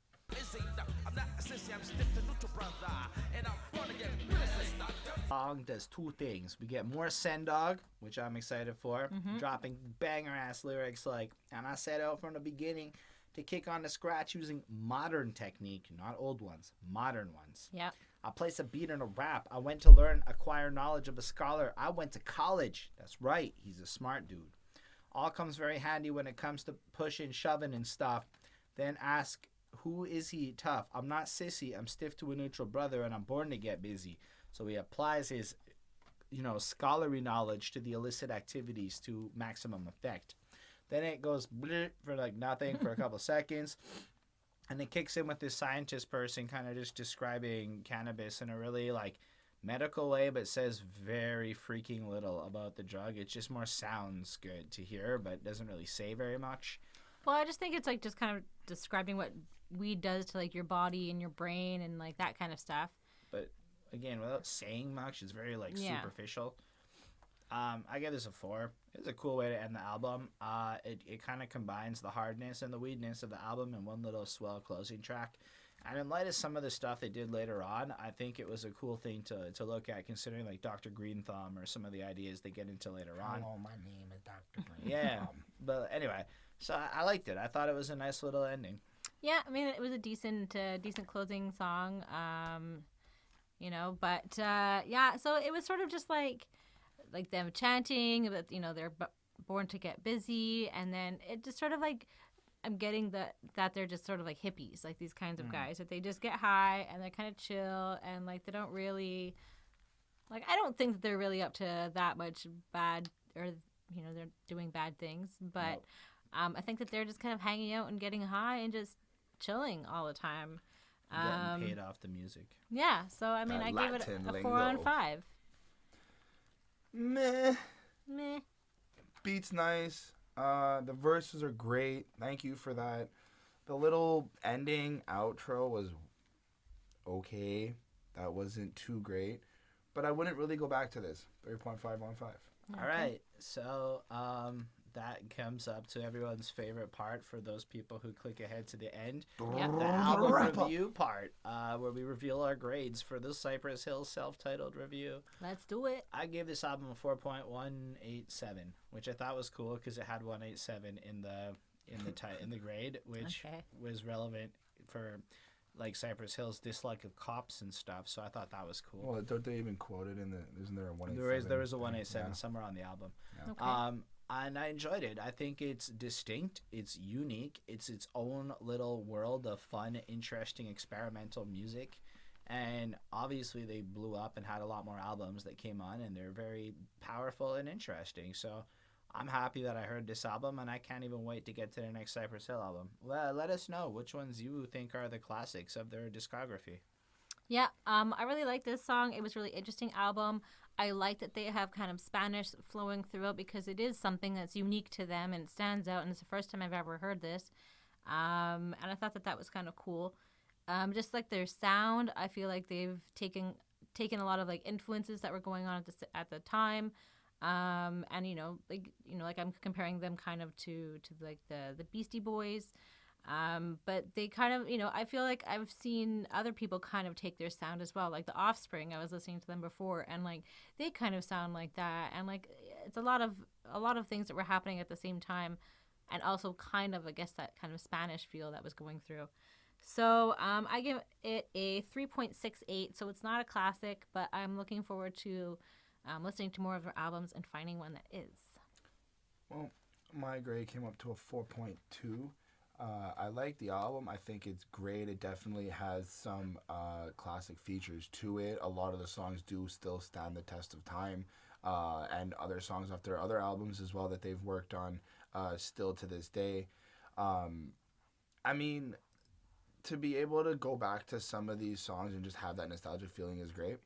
Song does 2 things. We get more Sendog, which I'm excited for, dropping banger ass lyrics like, and I set out from the beginning to kick on the scratch using modern technique, not old ones, modern ones. Yep. I place a beat in a rap. I went to learn, acquire knowledge of a scholar. I went to college. That's right. He's a smart dude. All comes very handy when it comes to pushing, shoving, and stuff. Then ask, who is he tough? I'm not sissy. I'm stiff to a neutral brother, and I'm born to get busy. So he applies his, scholarly knowledge to the illicit activities to maximum effect. Then it goes for like nothing for a couple seconds. And it kicks in with this scientist person kind of just describing cannabis in a really like medical way, but says very freaking little about the drug. It just more sounds good to hear, but doesn't really say very much. Well, I just think it's like just kind of describing what weed does to like your body and your brain and like that kind of stuff. But again, without saying much, it's very like superficial. I give this a 4. It's a cool way to end the album. It kind of combines the hardness and the weedness of the album in one little swell closing track. And in light of some of the stuff they did later on, I think it was a cool thing to look at, considering like Dr. Green Thumb or some of the ideas they get into later on. hello, my name is Dr. Green. Yeah, but anyway, so I liked it. I thought it was a nice little ending. Yeah, I mean, it was a decent closing song. But yeah, so it was sort of just like them chanting about, they're born to get busy, and then it just sort of like, I'm getting that they're just sort of like hippies, like these kinds of guys, that they just get high and they're kind of chill, and like they don't really, like, I don't think that they're really up to that much bad, or they're doing bad things, but I think that they're just kind of hanging out and getting high and just chilling all the time. Getting paid off the music. Yeah, so I mean, That I gave it Latin a lingo. 4 on 5. Meh. Meh. Beat's nice. The verses are great. Thank you for that. The little ending outro was okay. That wasn't too great. But I wouldn't really go back to this. 3.5 on 5. All right, so that comes up to everyone's favorite part for those people who click ahead to the end. Yep. The album Wrap up. review part, where we reveal our grades for the Cypress Hill self-titled review. Let's do it. I gave this album a 4.187, which I thought was cool because it had 187 in the grade, which was relevant for like Cypress Hill's dislike of cops and stuff. So I thought that was cool. Well, don't they even quote it in the? Isn't there a 187? There is a 187 somewhere on the album. Okay. And I enjoyed it. I think it's distinct. It's unique. It's its own little world of fun, interesting, experimental music. And obviously they blew up and had a lot more albums that came on, and they're very powerful and interesting. So I'm happy that I heard this album, and I can't even wait to get to the next Cypress Hill album. Well, let us know which ones you think are the classics of their discography. Yeah, I really like this song. It was a really interesting album. I like that they have kind of Spanish flowing throughout because it is something that's unique to them and it stands out, and it's the first time I've ever heard this. And I thought that was kind of cool. Just like their sound, I feel like they've taken a lot of like influences that were going on at the time. And like I'm comparing them kind of to like the Beastie Boys. But they kind of, I feel like I've seen other people kind of take their sound as well. Like the Offspring, I was listening to them before, and like they kind of sound like that. And like it's a lot of things that were happening at the same time, and also kind of, I guess, that kind of Spanish feel that was going through. So I give it a 3.68. So it's not a classic, but I'm looking forward to listening to more of their albums and finding one that is. Well, my grade came up to a 4.2. I like the album. I think it's great. It definitely has some classic features to it. A lot of the songs do still stand the test of time, and other songs off their other albums as well that they've worked on still to this day. I mean, to be able to go back to some of these songs and just have that nostalgic feeling is great.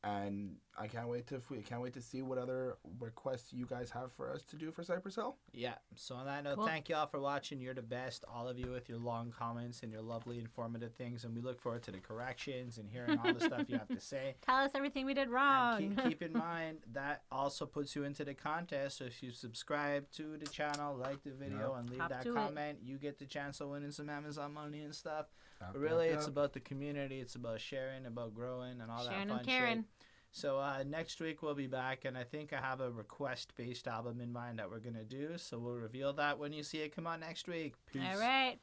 And I can't wait to see what other requests you guys have for us to do for Cypress Hill. Yeah. So on that note, Cool. Thank you all for watching. You're the best, all of you, with your long comments and your lovely informative things. And we look forward to the corrections and hearing all the stuff you have to say. Tell us everything we did wrong. And keep in mind that also puts you into the contest. So if you subscribe to the channel, like the video, and leave Hop that to it. comment, you get the chance of winning some Amazon money and stuff. But really, it's about the community. It's about sharing, about growing, and all Sharon that fun and Karen. shit. So next week we'll be back, and I think I have a request-based album in mind that we're going to do. So we'll reveal that when you see it come out next week. Peace. All right. Bye.